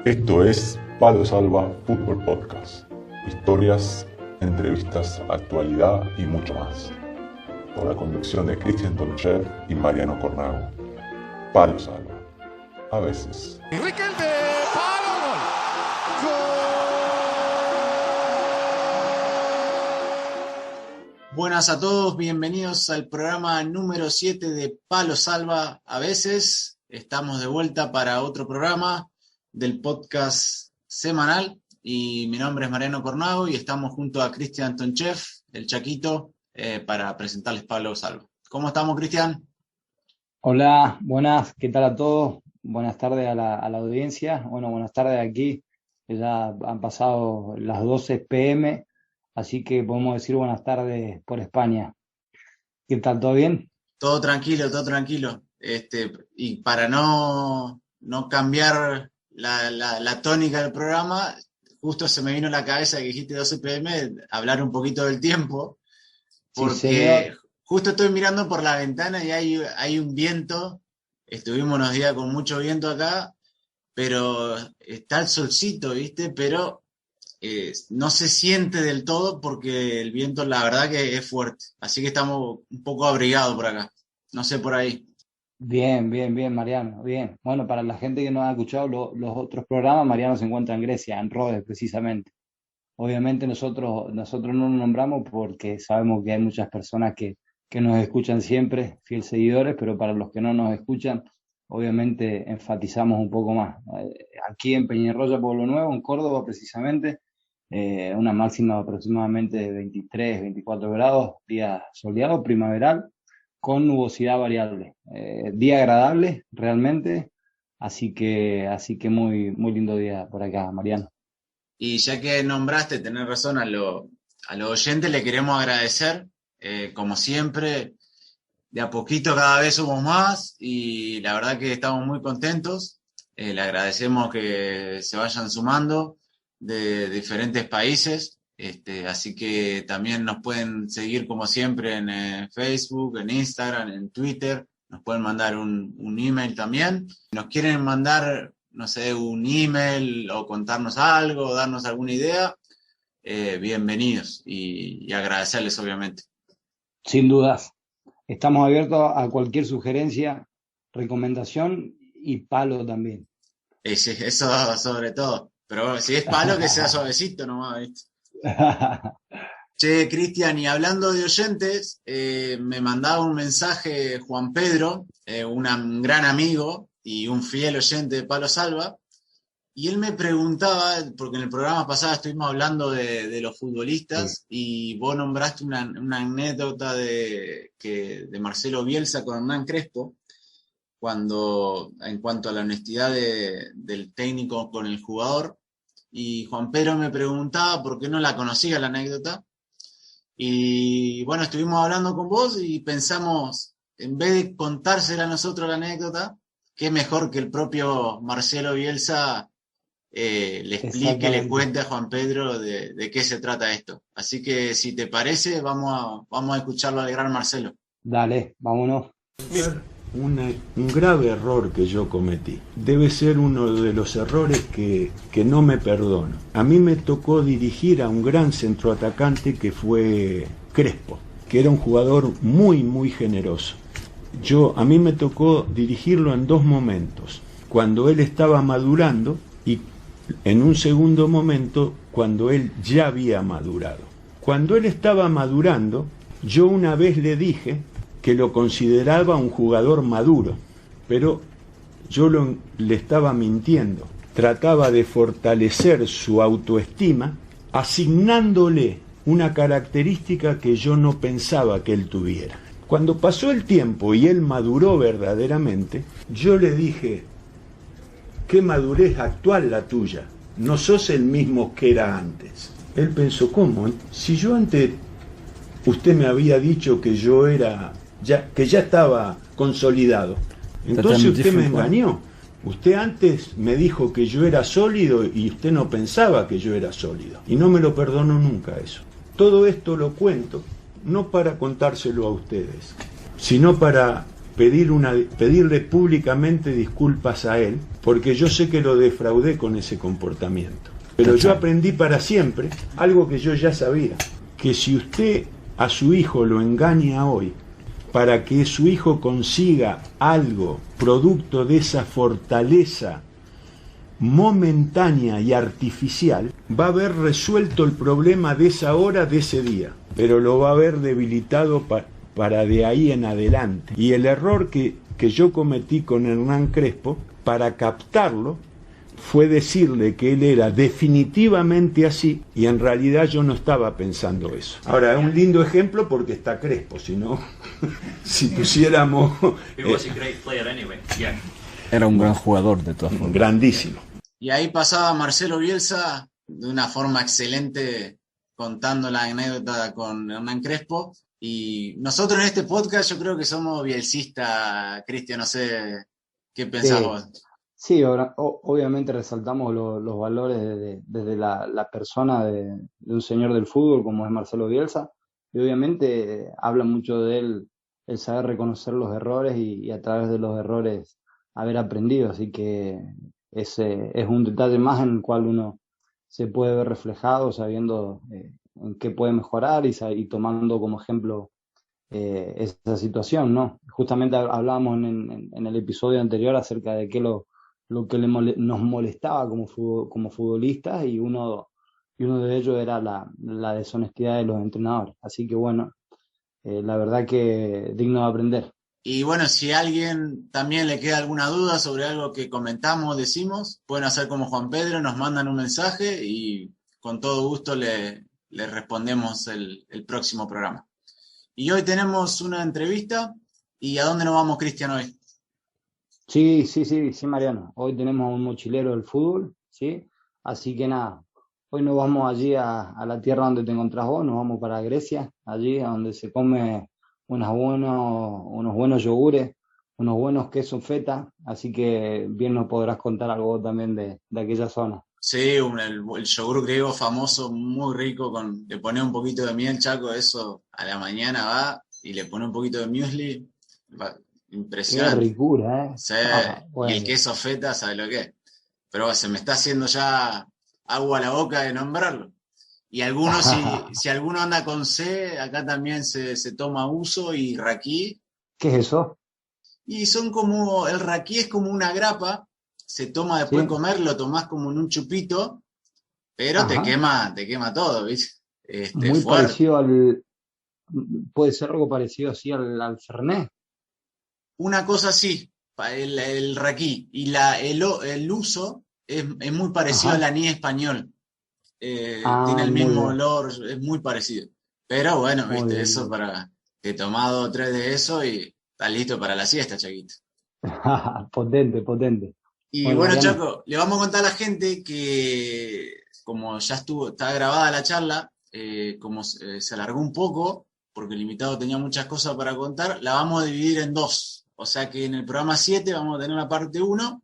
Esto es Palo Salva Fútbol Podcast. Historias, entrevistas, actualidad y mucho más. Por la conducción de Cristian Tonchev y Mariano Cornago. Palo Salva. A veces. Riquelme, palo, gol. Buenas a todos, bienvenidos al programa número 7 de Palo Salva. A veces estamos de vuelta para otro programa del podcast semanal y mi nombre es Mariano Cornago y estamos junto a Cristian Tonchev, el Chaquito, para presentarles Palo Salva. ¿Cómo estamos, Cristian? Hola, buenas, ¿qué tal a todos? Buenas tardes a la audiencia. Bueno, buenas tardes aquí, que ya han pasado las 12 p.m., así que podemos decir buenas tardes por España. ¿Qué tal, todo bien? Todo tranquilo, todo tranquilo. Y para no cambiar la tónica del programa, justo se me vino a la cabeza que dijiste 12 p.m., hablar un poquito del tiempo, porque justo estoy mirando por la ventana y hay un viento. Estuvimos unos días con mucho viento acá, pero está el solcito, ¿viste? Pero no se siente del todo porque el viento, la verdad, que es fuerte. Así que estamos un poco abrigados por acá. No sé por ahí. Bien, Mariano, bien. Bueno, para la gente que no ha escuchado los otros programas, Mariano se encuentra en Grecia, en Rhodes precisamente. Obviamente nosotros no lo nombramos porque sabemos que hay muchas personas que nos escuchan siempre, fieles seguidores, pero para los que no nos escuchan, obviamente enfatizamos un poco más. Aquí en Peñarroya, Pueblo Nuevo, en Córdoba precisamente, una máxima de aproximadamente 23, 24 grados, día soleado, primaveral, con nubosidad variable. Día agradable, realmente, así que muy, muy lindo día por acá, Mariano. Y ya que nombraste, tenés razón, a los oyentes le queremos agradecer, como siempre, de a poquito cada vez somos más y la verdad que estamos muy contentos. Le agradecemos que se vayan sumando de diferentes países, así que también nos pueden seguir como siempre en Facebook, en Instagram, en Twitter, nos pueden mandar un email también. Si nos quieren mandar, no sé, un email o contarnos algo, darnos alguna idea, bienvenidos y agradecerles obviamente. Sin dudas, estamos abiertos a cualquier sugerencia, recomendación y palo también. Sí, eso sobre todo, pero si es palo que sea suavecito nomás, ¿viste? Che, Cristian, y hablando de oyentes, me mandaba un mensaje Juan Pedro, un gran amigo y un fiel oyente de Palo Salva, y él me preguntaba, porque en el programa pasado estuvimos hablando de los futbolistas, y vos nombraste una anécdota de Marcelo Bielsa con Hernán Crespo, en cuanto a la honestidad del técnico con el jugador, y Juan Pedro me preguntaba por qué no la conocía la anécdota. Y bueno, estuvimos hablando con vos y pensamos, en vez de contársela a nosotros la anécdota, qué mejor que el propio Marcelo Bielsa le explique, le cuente a Juan Pedro de qué se trata esto. Así que si te parece, vamos a escucharlo al gran Marcelo. Dale, vámonos. Un grave error que yo cometí. Debe ser uno de los errores que no me perdono. A mí me tocó dirigir a un gran centroatacante que fue Crespo, que era un jugador muy, muy generoso. A mí me tocó dirigirlo en dos momentos. Cuando él estaba madurando y en un segundo momento cuando él ya había madurado. Cuando él estaba madurando, yo una vez le dije que lo consideraba un jugador maduro, pero yo le estaba mintiendo. Trataba de fortalecer su autoestima asignándole una característica que yo no pensaba que él tuviera. Cuando pasó el tiempo y él maduró verdaderamente, yo le dije: qué madurez actual la tuya, no sos el mismo que era antes. Él pensó: ¿cómo? Si yo antes, usted me había dicho que yo era, que ya estaba consolidado. Entonces usted me engañó. Usted antes me dijo que yo era sólido y usted no pensaba que yo era sólido. Y no me lo perdonó nunca eso. Todo esto lo cuento no para contárselo a ustedes, sino para pedirle públicamente disculpas a él, porque yo sé que lo defraudé con ese comportamiento. Pero yo aprendí para siempre algo que yo ya sabía, que si usted a su hijo lo engaña hoy, para que su hijo consiga algo producto de esa fortaleza momentánea y artificial, va a haber resuelto el problema de esa hora, de ese día, pero lo va a haber debilitado para de ahí en adelante. Y el error que yo cometí con Hernán Crespo, para captarlo, fue decirle que él era definitivamente así, y en realidad yo no estaba pensando eso. Ahora, es un lindo ejemplo porque está Crespo, si no, si pusiéramos... Era un gran jugador de todas formas. Grandísimo. Y ahí pasaba Marcelo Bielsa de una forma excelente contando la anécdota con Hernán Crespo. Y nosotros en este podcast yo creo que somos bielsistas, Cristian, no sé qué pensás vos. Sí, obviamente resaltamos los valores desde la persona de un señor del fútbol como es Marcelo Bielsa, y obviamente habla mucho de él el saber reconocer los errores y a través de los errores haber aprendido, así que ese es un detalle más en el cual uno se puede ver reflejado sabiendo en qué puede mejorar y tomando como ejemplo esa situación, ¿no? Justamente hablábamos en el episodio anterior acerca de qué lo que nos molestaba como futbolistas, y uno de ellos era la deshonestidad de los entrenadores. Así que bueno, la verdad que digno de aprender. Y bueno, si a alguien también le queda alguna duda sobre algo que comentamos, decimos, pueden hacer como Juan Pedro, nos mandan un mensaje y con todo gusto le respondemos el próximo programa. Y hoy tenemos una entrevista. ¿Y a dónde nos vamos, Cristian, hoy? Sí, Mariano. Hoy tenemos un mochilero del fútbol, ¿sí? Así que nada, hoy nos vamos allí a la tierra donde te encontrás vos, nos vamos para Grecia, allí donde se come unos buenos yogures, unos buenos quesos feta, así que bien nos podrás contar algo también de aquella zona. Sí, el yogur griego famoso, muy rico, le pone un poquito de miel, Chaco, eso a la mañana va, y le pone un poquito de muesli, impresionante. Qué ricura, ¿eh? Sí, Bueno. Y el queso feta, ¿sabe lo que es? Pero se me está haciendo ya agua a la boca de nombrarlo. Y algunos, si alguno anda con C, acá también se toma uso y raquí. ¿Qué es eso? Y el raquí es como una grapa, se toma después de comer, lo tomás como en un chupito, pero te quema todo, ¿viste? Muy fuerte. parecido puede ser algo parecido así al Fernet. Una cosa así, el raquí, y el uso es muy parecido al anís español. Tiene el mismo olor, es muy parecido. Pero bueno, Muy viste, bien. eso te tomás 2 o 3 de eso y estás listo para la siesta, Chaquito. Potente. Y bueno, Mariano. Chaco, le vamos a contar a la gente que como ya está grabada la charla, como se alargó un poco, porque el invitado tenía muchas cosas para contar, la vamos a dividir en 2. O sea que en el programa 7 vamos a tener la parte 1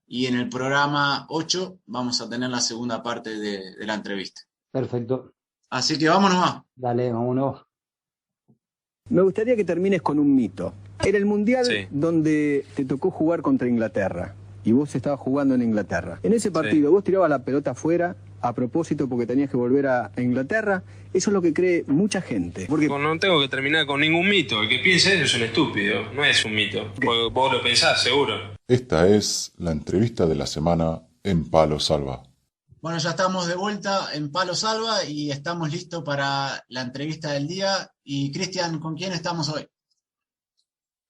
y en el programa 8 vamos a tener la segunda parte de la entrevista. Perfecto. Así que vámonos más. Dale, vámonos. Me gustaría que termines con un mito. Era el Mundial donde te tocó jugar contra Inglaterra y vos estabas jugando en Inglaterra. En ese partido vos tirabas la pelota afuera a propósito porque tenías que volver a Inglaterra. Eso es lo que cree mucha gente. Porque No tengo que terminar con ningún mito. El que piense eso es un estúpido, no es un mito. Vos lo pensás, seguro. Esta es la entrevista de la semana en Palo Salva. Bueno, ya estamos de vuelta en Palo Salva y estamos listos para la entrevista del día. Y Cristian, ¿con quién estamos hoy?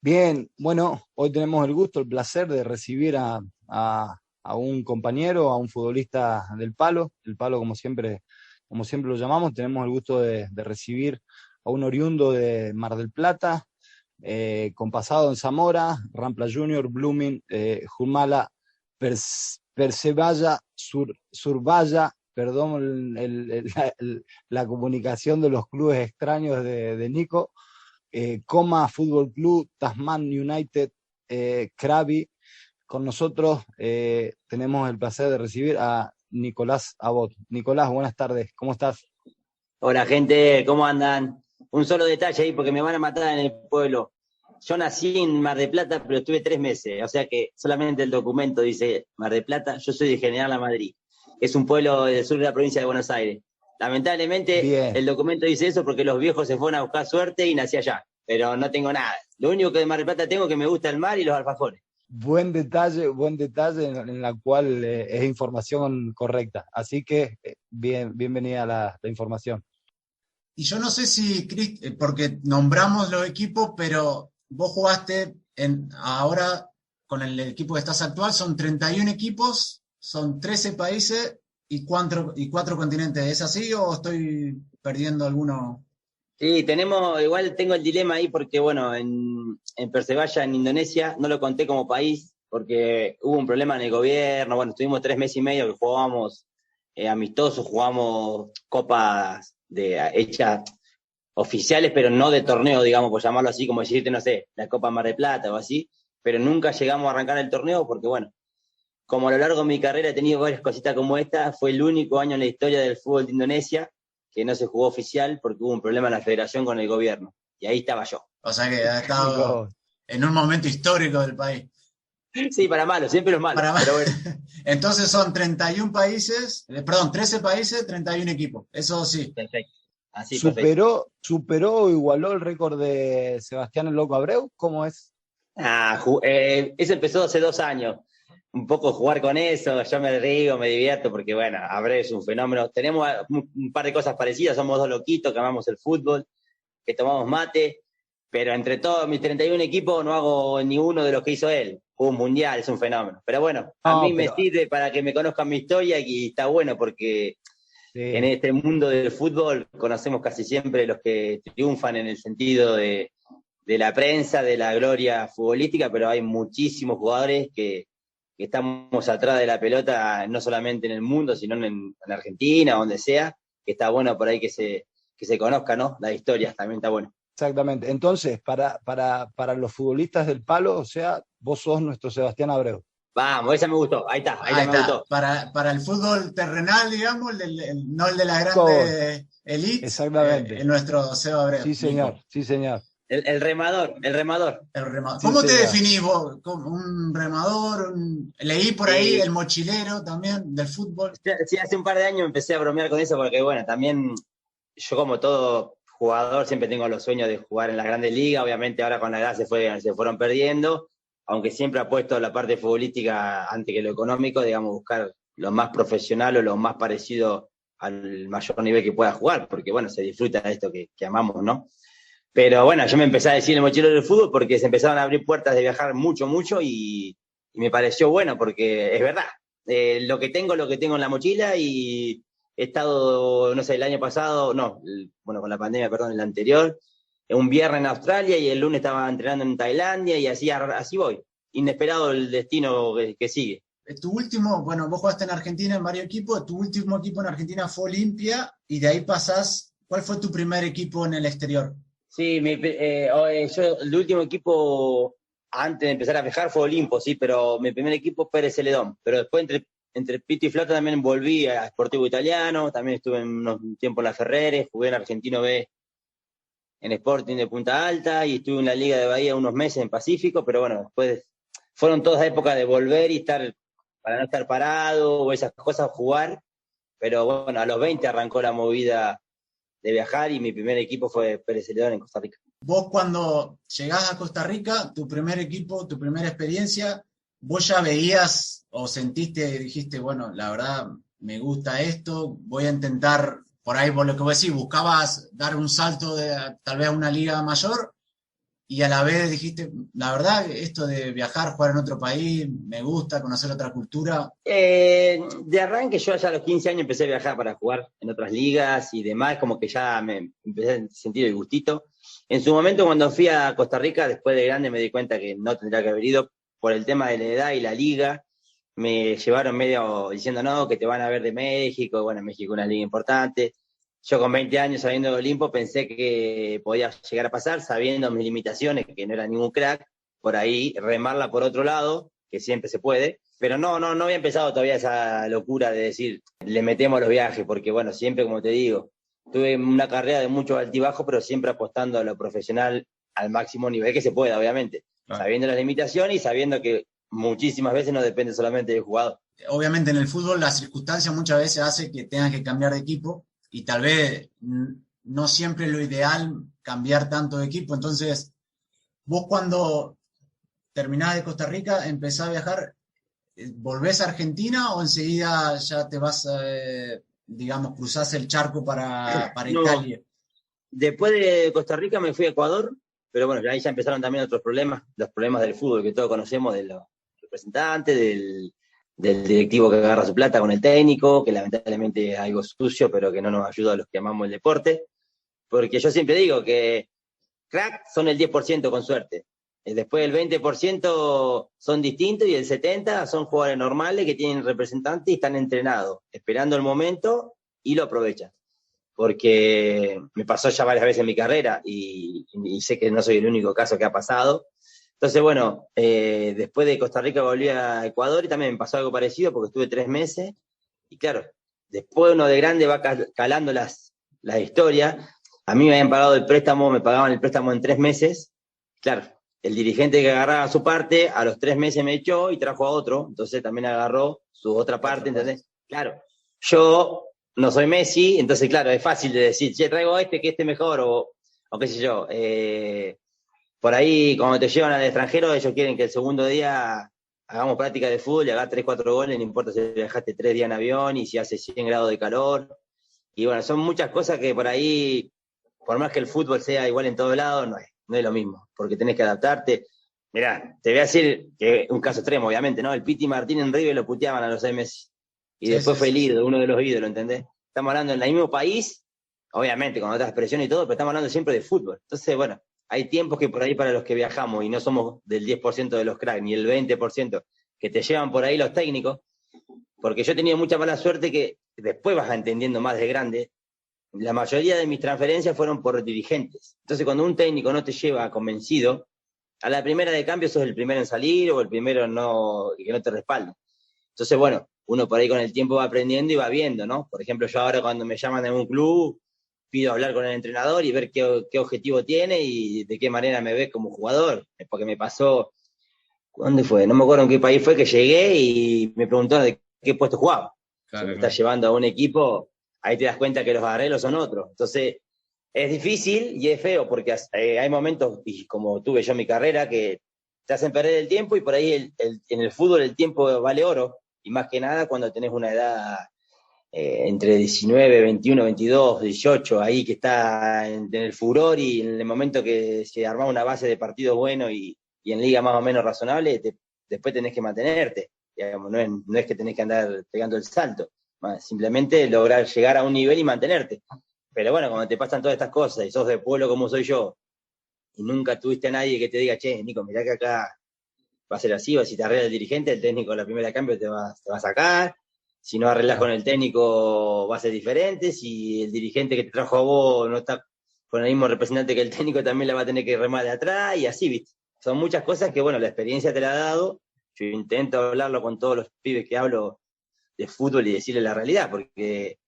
Bien, bueno, hoy tenemos el gusto, el placer de recibir a un compañero, a un futbolista del Palo, el Palo como siempre lo llamamos. Tenemos el gusto de recibir a un oriundo de Mar del Plata, con pasado en Zamora, Rampla Junior, Blooming, Jumala, Persevalla, Survalla, perdón la comunicación de los clubes extraños de Nico, Coma Fútbol Club, Tasman United, Krabi. Con nosotros tenemos el placer de recibir a Nicolás Abot. Nicolás, buenas tardes, ¿cómo estás? Hola gente, ¿cómo andan? Un solo detalle ahí porque me van a matar en el pueblo. yo nací en Mar del Plata, pero estuve 3 meses, o sea que solamente el documento dice Mar del Plata. Yo soy de General La Madrid, es un pueblo del sur de la provincia de Buenos Aires. Lamentablemente Bien, el documento dice eso porque los viejos se fueron a buscar suerte y nací allá, pero no tengo nada. Lo único que de Mar del Plata tengo es que me gusta el mar y los alfajores. buen detalle en la cual es información correcta. Así que bienvenida la información. Y yo no sé si, porque nombramos los equipos, pero vos jugaste ahora con el equipo que estás actual, son 31 equipos, son 13 países y 4 continentes. ¿Es así o estoy perdiendo alguno? Sí, igual tengo el dilema ahí porque, bueno, en Persebaya, en Indonesia, no lo conté como país porque hubo un problema en el gobierno. Bueno, estuvimos 3 meses y medio que jugábamos amistosos, jugamos copas hechas oficiales, pero no de torneo, digamos, por llamarlo así, como decirte, no sé, la Copa Mar del Plata o así, pero nunca llegamos a arrancar el torneo porque, bueno, como a lo largo de mi carrera he tenido varias cositas como esta, fue el único año en la historia del fútbol de Indonesia que no se jugó oficial porque hubo un problema en la federación con el gobierno. Y ahí estaba yo. O sea que ha estado en un momento histórico del país. Sí, para malo, siempre los malos. Pero bueno. Entonces son 31 países, 13 países, 31 equipos. Eso sí. Perfecto. Así, ¿Superó o igualó el récord de Sebastián el Loco Abreu? ¿Cómo es? Eso empezó hace 2 años. Un poco jugar con eso, yo me río, me divierto, porque bueno, Abreu es un fenómeno. Tenemos un par de cosas parecidas, somos 2 loquitos que amamos el fútbol, que tomamos mate, pero entre todos mis 31 equipos no hago ni uno de los que hizo él. Jugó un mundial, es un fenómeno. Pero bueno, a mí me sirve para que me conozcan mi historia y está bueno porque en este mundo del fútbol conocemos casi siempre los que triunfan en el sentido de la prensa, de la gloria futbolística, pero hay muchísimos jugadores que estamos atrás de la pelota, no solamente en el mundo, sino en Argentina, donde sea, que está bueno por ahí que se conozca, ¿no? La historia también está bueno. Exactamente. Entonces, para los futbolistas del palo, o sea, vos sos nuestro Sebastián Abreu. Vamos, esa me gustó, ahí está. Me gustó. Para el fútbol terrenal, digamos, no el de la grande elite, exactamente. Nuestro Seba Abreu. Sí, señor, sí, señor. El remador. ¿Cómo te definís vos? ¿Un remador? Leí por ahí el mochilero también del fútbol. Sí, hace un par de años empecé a bromear con eso porque, bueno, también yo como todo jugador siempre tengo los sueños de jugar en las grandes ligas. Obviamente ahora con la edad se fueron perdiendo, aunque siempre apuesto a la parte futbolística antes que lo económico, digamos, buscar lo más profesional o lo más parecido al mayor nivel que pueda jugar, porque, bueno, se disfruta de esto que amamos, ¿no? Pero bueno, yo me empecé a decir el mochilero del fútbol porque se empezaron a abrir puertas de viajar mucho y me pareció bueno porque es verdad. Lo que tengo en la mochila y he estado, no sé, el año pasado, con la pandemia, perdón, el anterior, un viernes en Australia y el lunes estaba entrenando en Tailandia y así voy. Inesperado el destino que sigue. Vos jugaste en Argentina en varios equipos, tu último equipo en Argentina fue Olimpia y de ahí pasás, ¿cuál fue tu primer equipo en el exterior? Sí, el último equipo antes de empezar a viajar fue Olimpo, sí, pero mi primer equipo Pérez Celedón. Pero después entre pito y flauta también volví a Sportivo Italiano, también estuve un tiempo en la Ferreres, jugué en Argentino B en Sporting de Punta Alta y estuve en la Liga de Bahía unos meses en Pacífico, pero bueno, después fueron todas épocas de volver y para no estar parado o esas cosas, jugar. Pero bueno, a los 20 arrancó la movida de viajar y mi primer equipo fue Pérez Celedón en Costa Rica. Vos cuando llegás a Costa Rica, tu primer equipo, tu primera experiencia, vos ya veías o sentiste, dijiste, bueno, la verdad me gusta esto, voy a intentar, por ahí por lo que vos decís, buscabas dar un salto tal vez a una liga mayor y a la vez dijiste, la verdad, esto de viajar, jugar en otro país, me gusta, conocer otra cultura. De arranque yo ya a los 15 años empecé a viajar para jugar en otras ligas y demás, como que ya me empecé a sentir el gustito. En su momento cuando fui a Costa Rica, después de grande me di cuenta que no tendría que haber ido por el tema de la edad y la liga. Me llevaron medio diciendo, no, que te van a ver de México, bueno, México es una liga importante. Yo con 20 años sabiendo de Olimpo pensé que podía llegar a pasar, sabiendo mis limitaciones, que no era ningún crack, por ahí remarla por otro lado, que siempre se puede, pero no había empezado todavía esa locura de decir, le metemos los viajes, porque bueno, siempre como te digo, tuve una carrera de mucho altibajo, pero siempre apostando a lo profesional al máximo nivel que se pueda, obviamente. Claro. Sabiendo las limitaciones y sabiendo que muchísimas veces no depende solamente del jugador. Obviamente en el fútbol las circunstancias muchas veces hacen que tengas que cambiar de equipo y tal vez no siempre es lo ideal cambiar tanto de equipo. Entonces, vos cuando terminás de Costa Rica, empezás a viajar, ¿volvés a Argentina o enseguida ya te vas, digamos, cruzás el charco para no, Italia? Después de Costa Rica me fui a Ecuador, pero bueno, ahí ya empezaron también otros problemas, los problemas del fútbol que todos conocemos, de los representantes, del directivo que agarra su plata con el técnico, que lamentablemente es algo sucio, pero que no nos ayuda a los que amamos el deporte, porque yo siempre digo que crack son el 10% con suerte. Después el 20% son distintos y el 70% son jugadores normales que tienen representantes y están entrenados, esperando el momento y lo aprovechan. Porque me pasó ya varias veces en mi carrera y sé que no soy el único caso que ha pasado. Entonces, bueno, después de Costa Rica volví a Ecuador y también me pasó algo parecido porque estuve 3 meses. Y claro, después uno de grande va calando las historias. A mí me habían pagado el préstamo, me pagaban el préstamo en 3 meses. Claro, el dirigente que agarraba su parte, a los 3 meses me echó y trajo a otro. Entonces también agarró su otra parte, ¿entendés? Claro, yo no soy Messi, entonces claro, es fácil de decir, che, traigo a este que esté mejor, o qué sé yo. Por ahí, cuando te llevan al extranjero, ellos quieren que el segundo día hagamos práctica de fútbol y hagas 3, 4 goles, no importa si viajaste 3 días en avión y si hace 100 grados de calor. Y bueno, son muchas cosas que por ahí, por más que el fútbol sea igual en todos lados, no es lo mismo, porque tenés que adaptarte. Mirá, te voy a decir que un caso extremo, obviamente, ¿no? El Piti Martín en River lo puteaban a los 6 meses. Y después fue el ídolo, uno de los ídolos, ¿entendés? Estamos hablando en el mismo país, obviamente con otras expresiones y todo, pero estamos hablando siempre de fútbol. Entonces, bueno, hay tiempos que por ahí para los que viajamos y no somos del 10% de los cracks, ni el 20% que te llevan por ahí los técnicos, porque yo he tenido mucha mala suerte que después vas entendiendo más de grande. La mayoría de mis transferencias fueron por dirigentes. Entonces, cuando un técnico no te lleva convencido, a la primera de cambio sos el primero en salir o el primero que no te respalda. Entonces, bueno, uno por ahí con el tiempo va aprendiendo y va viendo, ¿no? Por ejemplo, yo ahora cuando me llaman de un club, pido hablar con el entrenador y ver qué objetivo tiene y de qué manera me ve como jugador. Porque me pasó, ¿dónde fue? No me acuerdo en qué país fue que llegué y me preguntaron de qué puesto jugaba. Claro, si me estás llevando a un equipo, ahí te das cuenta que los arreglos son otros. Entonces, es difícil y es feo porque hay momentos, y como tuve yo en mi carrera, que te hacen perder el tiempo y por ahí en el fútbol el tiempo vale oro. Y más que nada cuando tenés una edad entre 19, 21, 22, 18, ahí que está en el furor y en el momento que se arma una base de partidos buenos y en liga más o menos razonable, después tenés que mantenerte. Digamos, no es que tenés que andar pegando el salto, simplemente lograr llegar a un nivel y mantenerte. Pero bueno, cuando te pasan todas estas cosas y sos de pueblo como soy yo, y nunca tuviste a nadie que te diga, che, Nico, mirá que acá va a ser así, o si te arregla el dirigente, el técnico en la primera cambio te va a sacar, si no arreglas con el técnico va a ser diferente, si el dirigente que te trajo a vos no está con el mismo representante que el técnico, también la va a tener que remar de atrás, y así, ¿viste? Son muchas cosas que, bueno, la experiencia te la ha dado. Yo intento hablarlo con todos los pibes que hablo de fútbol y decirles la realidad, porque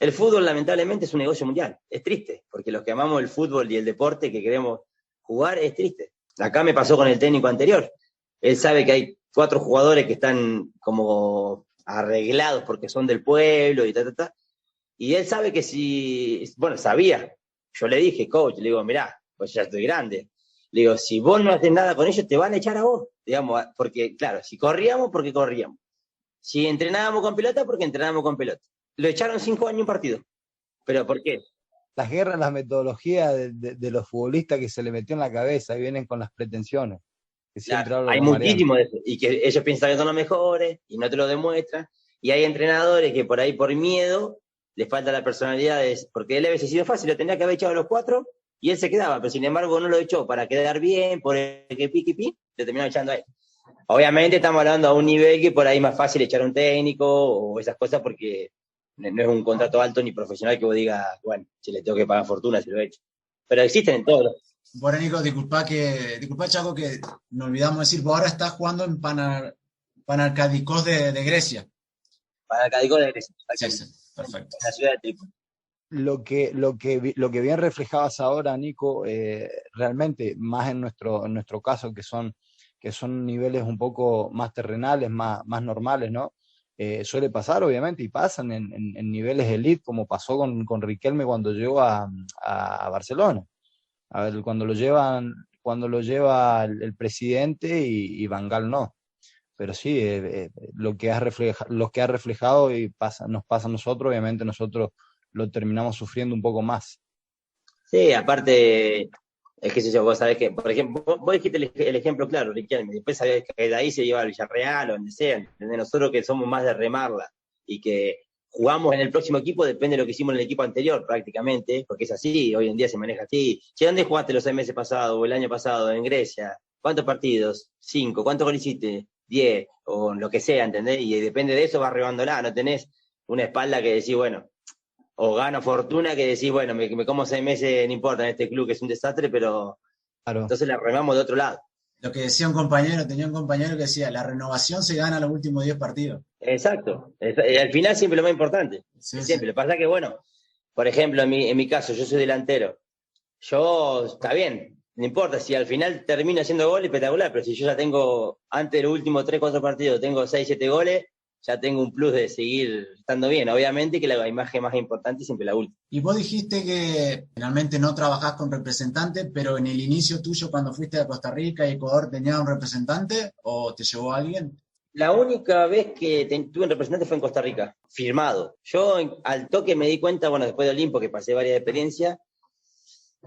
el fútbol lamentablemente es un negocio mundial, es triste, porque los que amamos el fútbol y el deporte que queremos jugar es triste. Acá me pasó con el técnico anterior. Él sabe que hay 4 jugadores que están como arreglados porque son del pueblo y y él sabe que sabía. Yo le dije, coach, le digo, mirá, pues ya estoy grande. Le digo, si vos no haces nada con ellos, te van a echar a vos. Digamos, porque, claro, si corríamos, porque corríamos. Si entrenábamos con pelota, porque entrenábamos con pelota. Lo echaron 5 años un partido. ¿Pero por qué? Las guerras, las metodologías de los futbolistas que se le metió en la cabeza y vienen con las pretensiones. Claro, hay muchísimo de eso, y que ellos piensan que son los mejores y no te lo demuestran, y hay entrenadores que por ahí por miedo les falta la personalidad, porque él hubiese sido fácil, lo tenía que haber echado a los 4 y él se quedaba, pero sin embargo no lo echó para quedar bien, por el que piqui, le terminaron echando a él. Obviamente estamos hablando a un nivel que por ahí es más fácil echar a un técnico o esas cosas porque no es un contrato alto ni profesional que vos digas, bueno, si le tengo que pagar fortuna si lo he hecho. Pero existen en todos los... Bueno, Nico, disculpa Chaco, que nos olvidamos decir, vos ahora estás jugando en Panathinaikos de Grecia. Panathinaikos de Grecia. Sí, perfecto. En la ciudad de Trípoli. lo que bien reflejabas ahora, Nico, realmente, más en nuestro caso, que son niveles un poco más terrenales, más normales, ¿no? Suele pasar, obviamente, y pasan en niveles elite, como pasó con Riquelme cuando llegó a Barcelona. A ver, cuando lo lleva el presidente y Van Gaal no. Pero sí, lo que ha reflejado y nos pasa a nosotros, obviamente nosotros lo terminamos sufriendo un poco más. Sí, aparte, es que sé yo, vos sabés que, por ejemplo, vos dijiste el ejemplo claro, Riquelme, después sabés que de ahí se lleva al Villarreal o donde sea, ¿entendés? Nosotros que somos más de remarla y que jugamos en el próximo equipo depende de lo que hicimos en el equipo anterior prácticamente, porque es así, hoy en día se maneja así. Che, ¿dónde jugaste los 6 meses pasados o el año pasado? En Grecia. ¿Cuántos partidos? 5. ¿Cuántos goles hiciste? 10, o lo que sea, ¿entendés? Y depende de eso vas rebándola, no tenés una espalda que decís, bueno, o gano fortuna que decís, bueno, me como 6 meses, no importa, en este club que es un desastre, pero Claro. entonces la remamos de otro lado. Lo que decía tenía un compañero que decía, la renovación se gana los últimos 10 partidos. Exacto. Al final siempre lo más importante. Sí, Siempre. sí. Lo que pasa es que, bueno, por ejemplo, en mi caso, yo soy delantero. Yo, está bien, no importa, si al final termino haciendo goles, espectacular, pero si yo ya tengo, antes de los últimos 3, 4 partidos, tengo 6, 7 goles, ya tengo un plus de seguir estando bien. Obviamente que la imagen más importante es siempre la última. Y vos dijiste que finalmente no trabajás con representantes, pero en el inicio tuyo, cuando fuiste a Costa Rica y Ecuador, ¿tenías un representante o te llevó alguien? La única vez que tuve un representante fue en Costa Rica, firmado. Yo al toque me di cuenta, bueno, después de Olimpo, que pasé varias experiencias,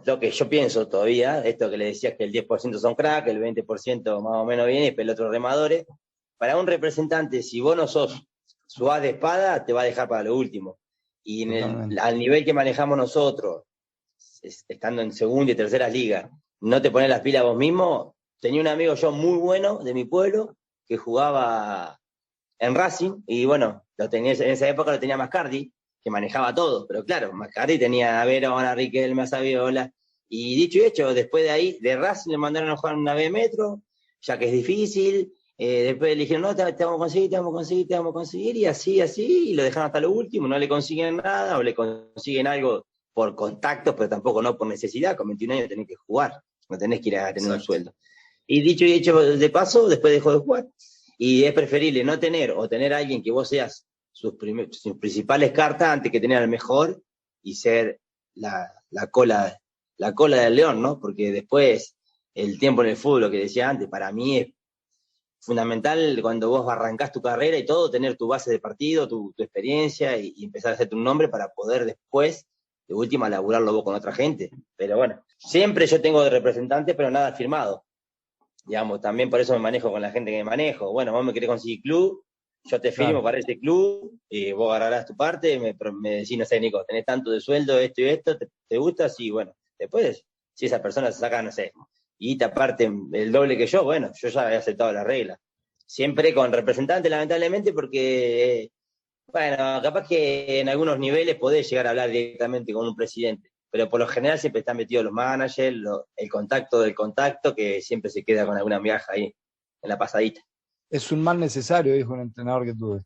lo que yo pienso todavía, esto que le decías que el 10% son crack, el 20% más o menos viene, y el otro remadores. Para un representante, si vos no sos su as de espada, te va a dejar para lo último. Y al nivel que manejamos nosotros, estando en segunda y tercera liga, no te pones las pilas vos mismo. Tenía un amigo yo muy bueno de mi pueblo que jugaba en Racing, y bueno, en esa época lo tenía Mascardi, que manejaba todo, pero claro, Mascardi tenía a Verón, a Riquelme, a Saviola, y dicho y hecho, después de ahí, de Racing le mandaron a jugar una B Metro, ya que es difícil, después le dijeron, no, te vamos a conseguir, te vamos a conseguir, y así, y lo dejaron hasta lo último, no le consiguen nada, o le consiguen algo por contactos, pero tampoco no por necesidad, con 21 años tenés que jugar, no tenés que ir a tener un sueldo. Y dicho y hecho, de paso, después dejó de jugar. Y es preferible no tener, o tener a alguien que vos seas sus principales cartas antes que tener al mejor y ser la cola del león, ¿no? Porque después el tiempo en el fútbol, lo que decía antes, para mí es fundamental cuando vos arrancás tu carrera y todo, tener tu base de partido, tu experiencia y empezar a hacerte un nombre para poder después, de última, laburarlo vos con otra gente. Pero bueno, siempre yo tengo de representante, pero nada firmado. Digamos, también por eso me manejo con la gente que me manejo. Bueno, vos me querés conseguir club, yo te firmo para ese club, y vos agarrarás tu parte, me decís, no sé, Nico, tenés tanto de sueldo, esto y esto, ¿te gusta? Sí, bueno. Después, si esa persona se saca, no sé, y te aparte el doble que yo, bueno, yo ya he aceptado la regla. Siempre con representante, lamentablemente, porque, bueno, capaz que en algunos niveles podés llegar a hablar directamente con un presidente, pero por lo general siempre están metidos los managers, el contacto del contacto, que siempre se queda con alguna migaja ahí, en la pasadita. Es un mal necesario, dijo un entrenador que tuve.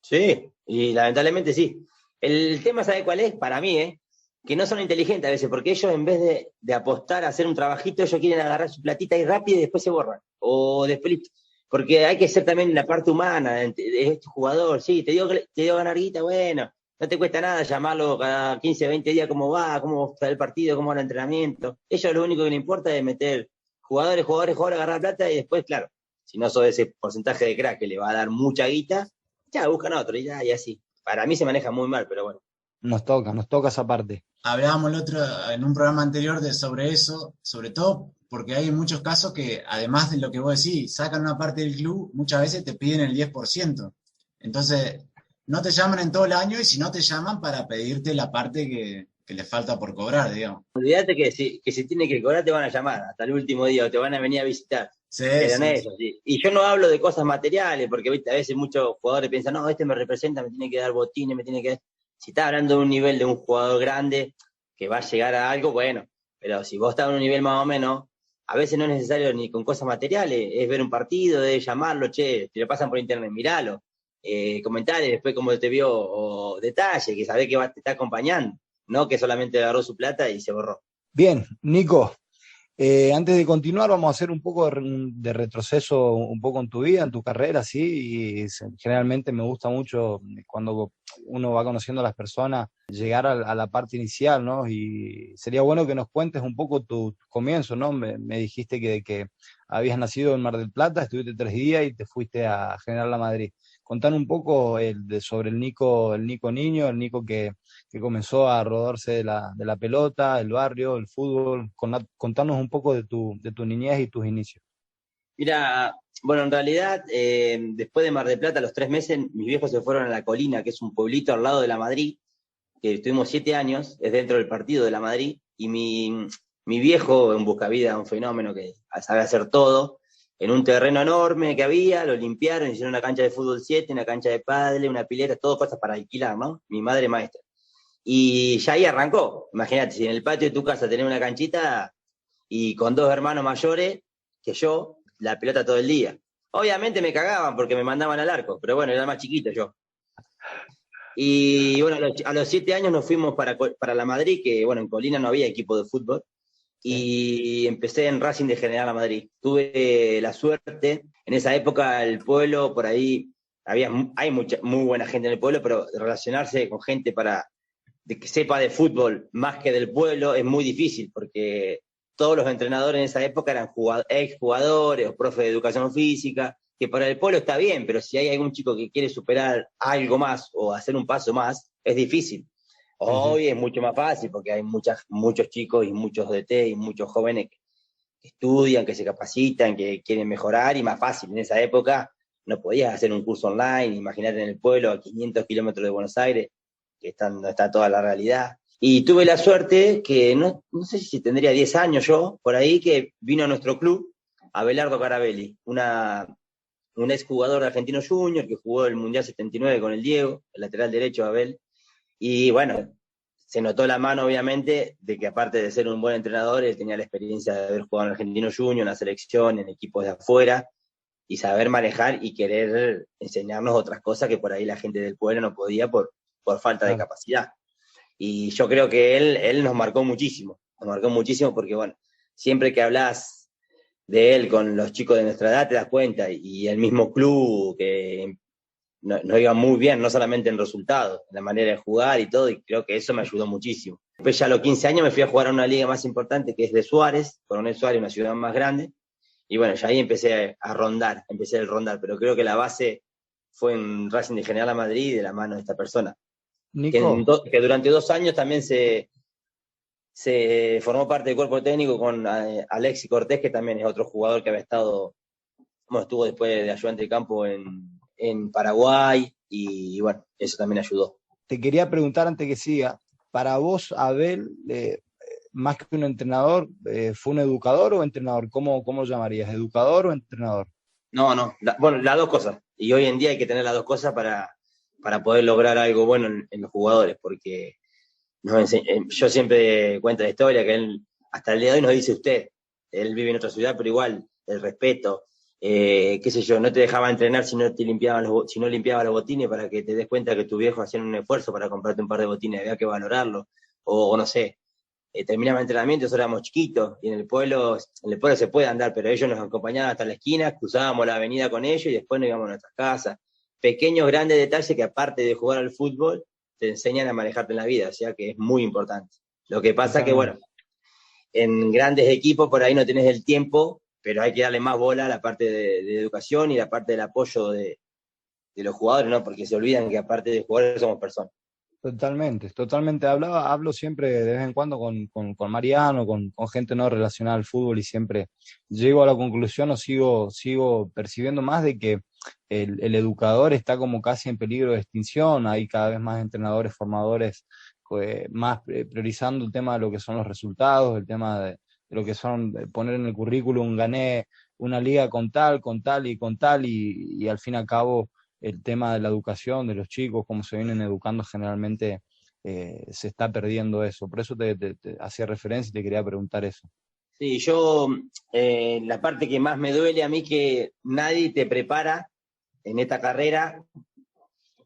Sí, y lamentablemente sí. El tema, ¿sabe cuál es? Para mí, que no son inteligentes a veces, porque ellos en vez de apostar a hacer un trabajito, ellos quieren agarrar su platita y rápido y después se borran. O después, porque hay que ser también la parte humana de este jugador. Sí, te dio ganar guita, bueno, no te cuesta nada llamarlo cada 15, 20 días cómo está el partido, cómo va el entrenamiento. Ellos lo único que les importa es meter jugadores, agarrar plata y después, claro, si no sos ese porcentaje de crack que le va a dar mucha guita, ya buscan otro y así. Para mí se maneja muy mal, pero bueno. Nos toca esa parte. Hablábamos en un programa anterior sobre eso, sobre todo porque hay muchos casos que, además de lo que vos decís, sacan una parte del club, muchas veces te piden el 10%. Entonces, no te llaman en todo el año y si no te llaman para pedirte la parte que les falta por cobrar, digamos. Olvídate que si tiene que cobrar te van a llamar hasta el último día o te van a venir a visitar. Sí, sí. Y yo no hablo de cosas materiales, porque ¿viste? A veces muchos jugadores piensan, no, este me representa, me tiene que dar botines, me tiene que... Si estás hablando de un nivel de un jugador grande que va a llegar a algo, bueno, pero si vos estás en un nivel más o menos, a veces no es necesario ni con cosas materiales, es ver un partido, es llamarlo, che, te lo pasan por internet, miralo, comentarios, después cómo te vio, o detalles, que sabés que te está acompañando. no que solamente agarró su plata y se borró. Bien, Nico, antes de continuar vamos a hacer un poco de retroceso un poco en tu vida, en tu carrera, ¿sí? Y generalmente me gusta mucho cuando uno va conociendo a las personas llegar a la parte inicial, ¿no? Y sería bueno que nos cuentes un poco tu comienzo, ¿no? Me dijiste que habías nacido en Mar del Plata, estuviste 3 días y te fuiste a General La Madrid. Contanos un poco sobre el Nico niño, el Nico que comenzó a rodarse de la pelota, el barrio, el fútbol. Contanos un poco de tu niñez y tus inicios. Mira, bueno, en realidad, después de Mar del Plata, a los 3 meses, mis viejos se fueron a La Colina, que es un pueblito al lado de La Madrid, que estuvimos 7 años, es dentro del partido de La Madrid, y mi viejo, en Buscavida, un fenómeno que sabe hacer todo, en un terreno enorme que había, lo limpiaron, hicieron una cancha de fútbol 7, una cancha de pádel, una pileta, todo cosas para alquilar, ¿no? Mi madre maestra. Y ya ahí arrancó. Imagínate, si en el patio de tu casa tenés una canchita y con 2 hermanos mayores que yo, la pelota todo el día. Obviamente me cagaban porque me mandaban al arco, pero bueno, era más chiquito yo. Y bueno, a los 7 años nos fuimos para La Madrid, que bueno, en Colina no había equipo de fútbol, y empecé en Racing de General La Madrid. Tuve la suerte, en esa época el pueblo, por ahí, hay muy buena gente en el pueblo, pero relacionarse con gente de que sepa de fútbol más que del pueblo es muy difícil, porque todos los entrenadores en esa época eran exjugadores o profes de educación física, que para el pueblo está bien, pero si hay algún chico que quiere superar algo más o hacer un paso más, es difícil. Hoy es mucho más fácil porque hay muchos chicos y muchos DT y muchos jóvenes que estudian, que se capacitan, que quieren mejorar, y más fácil. En esa época no podías hacer un curso online, imagínate en el pueblo a 500 kilómetros de Buenos Aires, que no está toda la realidad. Y tuve la suerte que, no sé si tendría 10 años yo, por ahí, que vino a nuestro club Abelardo Carabelli, un exjugador de Argentino Junior que jugó el Mundial 79 con el Diego, el lateral derecho Abel. Y bueno, se notó la mano, obviamente, de que aparte de ser un buen entrenador, él tenía la experiencia de haber jugado en Argentino Junior, en la selección, en equipos de afuera, y saber manejar y querer enseñarnos otras cosas que por ahí la gente del pueblo no podía por falta de capacidad. Y yo creo que él nos marcó muchísimo porque, bueno, siempre que hablas de él con los chicos de nuestra edad te das cuenta, y el mismo club que nos iba muy bien, no solamente en resultados, en la manera de jugar y todo, y creo que eso me ayudó muchísimo. Después ya a los 15 años me fui a jugar a una liga más importante, que es de Suárez, Coronel Suárez, una ciudad más grande, y bueno, ya ahí empecé el rondar, pero creo que la base fue en Racing de General La Madrid, de la mano de esta persona. Nico. Que durante 2 años también se formó parte del cuerpo técnico con Alexis Cortés, que también es otro jugador que estuvo después de ayudante de campo en Paraguay, y bueno, eso también ayudó. Te quería preguntar antes que siga, para vos, Abel, más que un entrenador, ¿fue un educador o entrenador? ¿Cómo lo llamarías? ¿Educador o entrenador? No, bueno, las dos cosas. Y hoy en día hay que tener las dos cosas para poder lograr algo bueno en los jugadores, porque yo siempre cuento la historia que él, hasta el día de hoy nos dice usted, él vive en otra ciudad, pero igual, el respeto, qué sé yo, no te dejaba entrenar si no limpiabas los botines, para que te des cuenta que tu viejo hacían un esfuerzo para comprarte un par de botines, había que valorarlo, o no sé, terminaba el entrenamiento, nosotros éramos chiquitos, y en el pueblo se puede andar, pero ellos nos acompañaban hasta la esquina, cruzábamos la avenida con ellos y después nos íbamos a nuestras casas. Pequeños, grandes detalles que aparte de jugar al fútbol, te enseñan a manejarte en la vida, o sea que es muy importante. Lo que pasa que, bueno, en grandes equipos por ahí no tenés el tiempo, pero hay que darle más bola a la parte de educación y la parte del apoyo de los jugadores, ¿no? Porque se olvidan que aparte de jugadores somos personas. Totalmente. Hablo siempre de vez en cuando con Mariano, con gente no relacionada al fútbol, y siempre llego a la conclusión o sigo percibiendo más de que el educador está como casi en peligro de extinción. Hay cada vez más entrenadores, formadores, más priorizando el tema de lo que son los resultados, el tema de lo que son poner en el currículum, gané una liga con tal y al fin y al cabo el tema de la educación de los chicos, cómo se vienen educando generalmente, se está perdiendo eso. Por eso te hacía referencia y te quería preguntar eso. Sí, yo, la parte que más me duele a mí, que nadie te prepara en esta carrera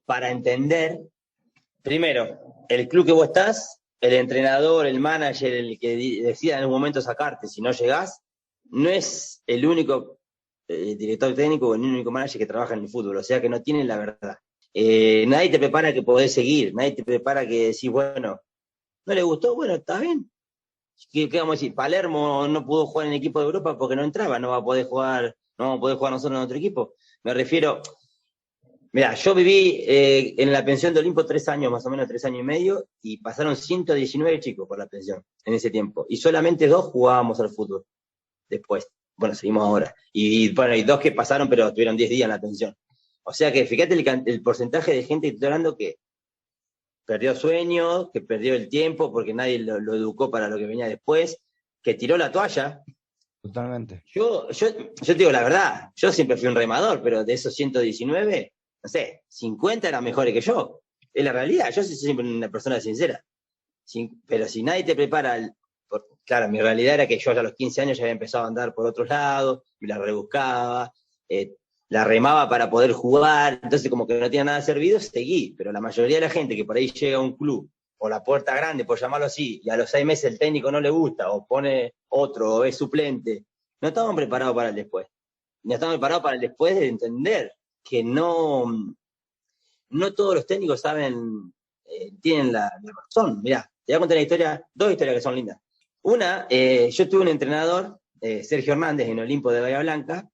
para entender, primero, el club que vos estás el entrenador, el manager, el que decida en un momento sacarte si no llegás, no es el único director técnico o el único manager que trabaja en el fútbol, o sea que no tienen la verdad. Nadie te prepara que podés seguir, nadie te prepara que decís, bueno, ¿no le gustó? Bueno, está bien. ¿Qué vamos a decir? Palermo no pudo jugar en el equipo de Europa porque no entraba, no va a poder jugar, no vamos a poder jugar nosotros en otro equipo. Me refiero, mira, yo viví en la pensión de Olimpo 3 años, más o menos 3 años y medio, y pasaron 119 chicos por la pensión en ese tiempo, y solamente 2 jugábamos al fútbol después. Bueno, seguimos ahora. Y bueno, hay 2 que pasaron, pero tuvieron 10 días en la pensión. O sea que fíjate el porcentaje de gente que estoy hablando que perdió sueños, que perdió el tiempo porque nadie lo educó para lo que venía después, que tiró la toalla. Totalmente. Yo te digo la verdad, yo siempre fui un remador, pero de esos 119, no sé, 50 eran mejores que yo. Es la realidad, yo soy siempre una persona sincera. Pero si nadie te prepara, claro, mi realidad era que yo ya a los 15 años ya había empezado a andar por otros lados, me la rebuscaba, la remaba para poder jugar, entonces como que no tenía nada servido, seguí, pero la mayoría de la gente que por ahí llega a un club, o la puerta grande, por llamarlo así, y a los 6 meses el técnico no le gusta, o pone otro, o es suplente, no estaban preparados para el después. No estaban preparados para el después de entender que no todos los técnicos saben, tienen la razón. Mirá, te voy a contar una historia, 2 historias que son lindas. Una, yo tuve un entrenador, Sergio Hernández, en Olimpo de Bahía Blanca,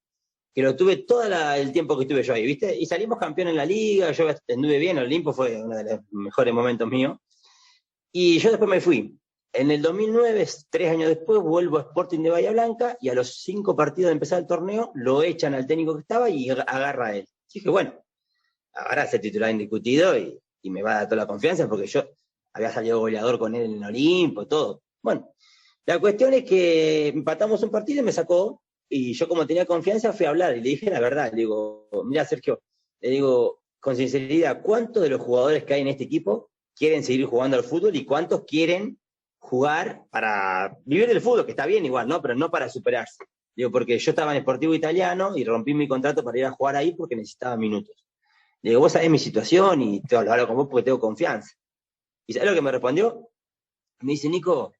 que lo tuve todo el tiempo que estuve yo ahí, ¿viste? Y salimos campeón en la liga, yo anduve bien, Olimpo fue uno de los mejores momentos míos. Y yo después me fui. En el 2009, 3 años después, vuelvo a Sporting de Bahía Blanca y a los 5 partidos de empezar el torneo lo echan al técnico que estaba y agarra a él. Y dije, bueno, ahora es el titular indiscutido y me va a dar toda la confianza porque yo había salido goleador con él en Olimpo, todo. Bueno, la cuestión es que empatamos un partido y me sacó. Y yo como tenía confianza fui a hablar y le dije la verdad, le digo, mira Sergio, le digo con sinceridad, ¿cuántos de los jugadores que hay en este equipo quieren seguir jugando al fútbol y cuántos quieren jugar para vivir del fútbol, que está bien igual, ¿no? Pero no para superarse. Digo, porque yo estaba en Sportivo Italiano y rompí mi contrato para ir a jugar ahí porque necesitaba minutos. Le digo, vos sabés mi situación y te hablo con vos porque tengo confianza. ¿Y sabés lo que me respondió? Me dice, Nico,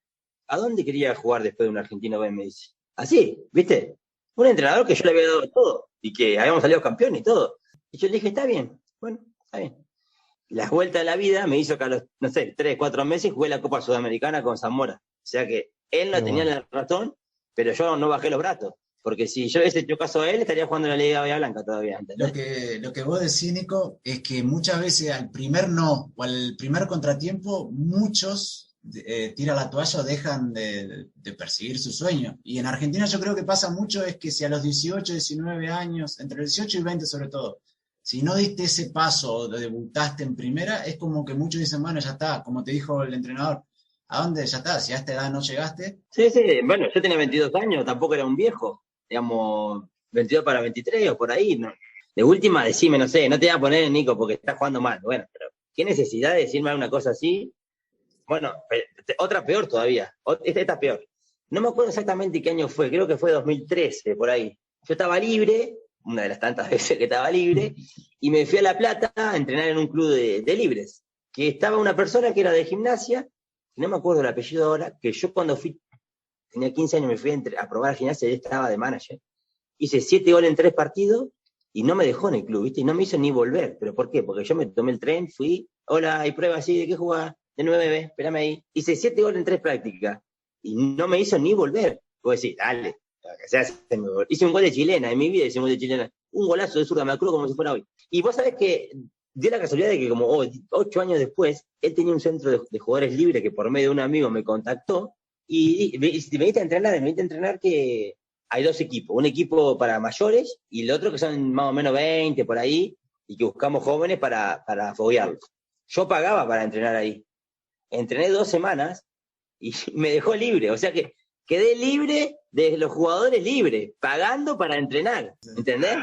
¿a dónde quería jugar después de un argentino B? Me dice. Así, ¿viste? Un entrenador que yo le había dado todo y que habíamos salido campeón y todo. Y yo le dije, está bien, bueno, está bien. La vuelta de la vida me hizo que a los, no sé, 3, 4 meses jugué la Copa Sudamericana con Zamora. O sea que él no tenía la razón, pero yo no bajé los brazos. Porque si yo hubiese hecho caso a él, estaría jugando en la Liga Bahía Blanca todavía. Lo que vos decís, Nico, es que muchas veces al primer no o al primer contratiempo, muchos tiran la toalla o dejan de perseguir su sueño. Y en Argentina yo creo que pasa mucho es que si a los 18, 19 años, entre los 18 y 20 sobre todo, si no diste ese paso o debutaste en primera, es como que muchos dicen, bueno, ya está, como te dijo el entrenador, ¿a dónde? Ya está, si a esta edad no llegaste. Sí, bueno, yo tenía 22 años, tampoco era un viejo, digamos, 22 para 23 o por ahí, ¿no? De última, decime, no sé, no te voy a poner Nico porque estás jugando mal, bueno, pero ¿qué necesidad de decirme una cosa así? Bueno, otra peor todavía, esta peor. No me acuerdo exactamente qué año fue, creo que fue 2013, por ahí. Yo estaba libre, una de las tantas veces que estaba libre, y me fui a La Plata a entrenar en un club de libres, que estaba una persona que era de Gimnasia, no me acuerdo el apellido ahora, que yo cuando tenía 15 años, me fui a probar a Gimnasia y él estaba de manager. Hice 7 goles en 3 partidos y no me dejó en el club, ¿viste? Y no me hizo ni volver. ¿Pero por qué? Porque yo me tomé el tren, fui, hola, hay pruebas así, ¿de qué jugás? De 9, espérame ahí. Hice 7 goles en 3 prácticas y no me hizo ni volver. Vos decís, dale, que se hace. Hice un gol de chilena, en mi vida hice un gol de chilena. Un golazo de zurda, me acuerdo como si fuera hoy. Y vos sabés que dio la casualidad de que como 8 años después, él tenía un centro de jugadores libres que por medio de un amigo me contactó y me viniste a entrenar que hay 2 equipos. Un equipo para mayores y el otro que son más o menos 20 por ahí y que buscamos jóvenes para foguearlos. Yo pagaba para entrenar ahí. Entrené 2 semanas y me dejó libre, o sea que quedé libre de los jugadores libres, pagando para entrenar, ¿entendés?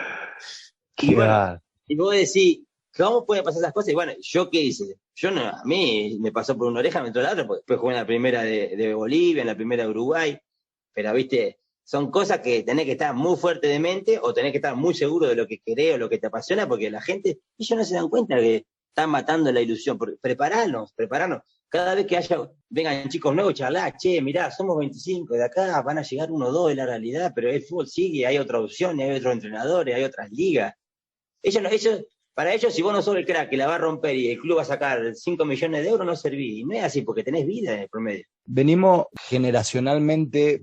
Y bueno, y vos decís, ¿cómo pueden pasar esas cosas? Y bueno, ¿yo qué hice? A mí me pasó por una oreja, me entró la otra, porque después jugué en la primera de Bolivia, en la primera de Uruguay, pero viste, son cosas que tenés que estar muy fuerte de mente o tenés que estar muy seguro de lo que querés o lo que te apasiona, porque la gente, ellos no se dan cuenta que están matando la ilusión, porque preparanos. cada vez que vengan chicos nuevos, charlar, che, mirá, somos 25, de acá van a llegar 1 o 2, es la realidad, pero el fútbol sigue, hay otras opciones, hay otros entrenadores, hay otras ligas. Para ellos, si vos no sos el crack que la va a romper y el club va a sacar 5 millones de euros, no servís. Y no es así, porque tenés vida en el promedio. Venimos generacionalmente,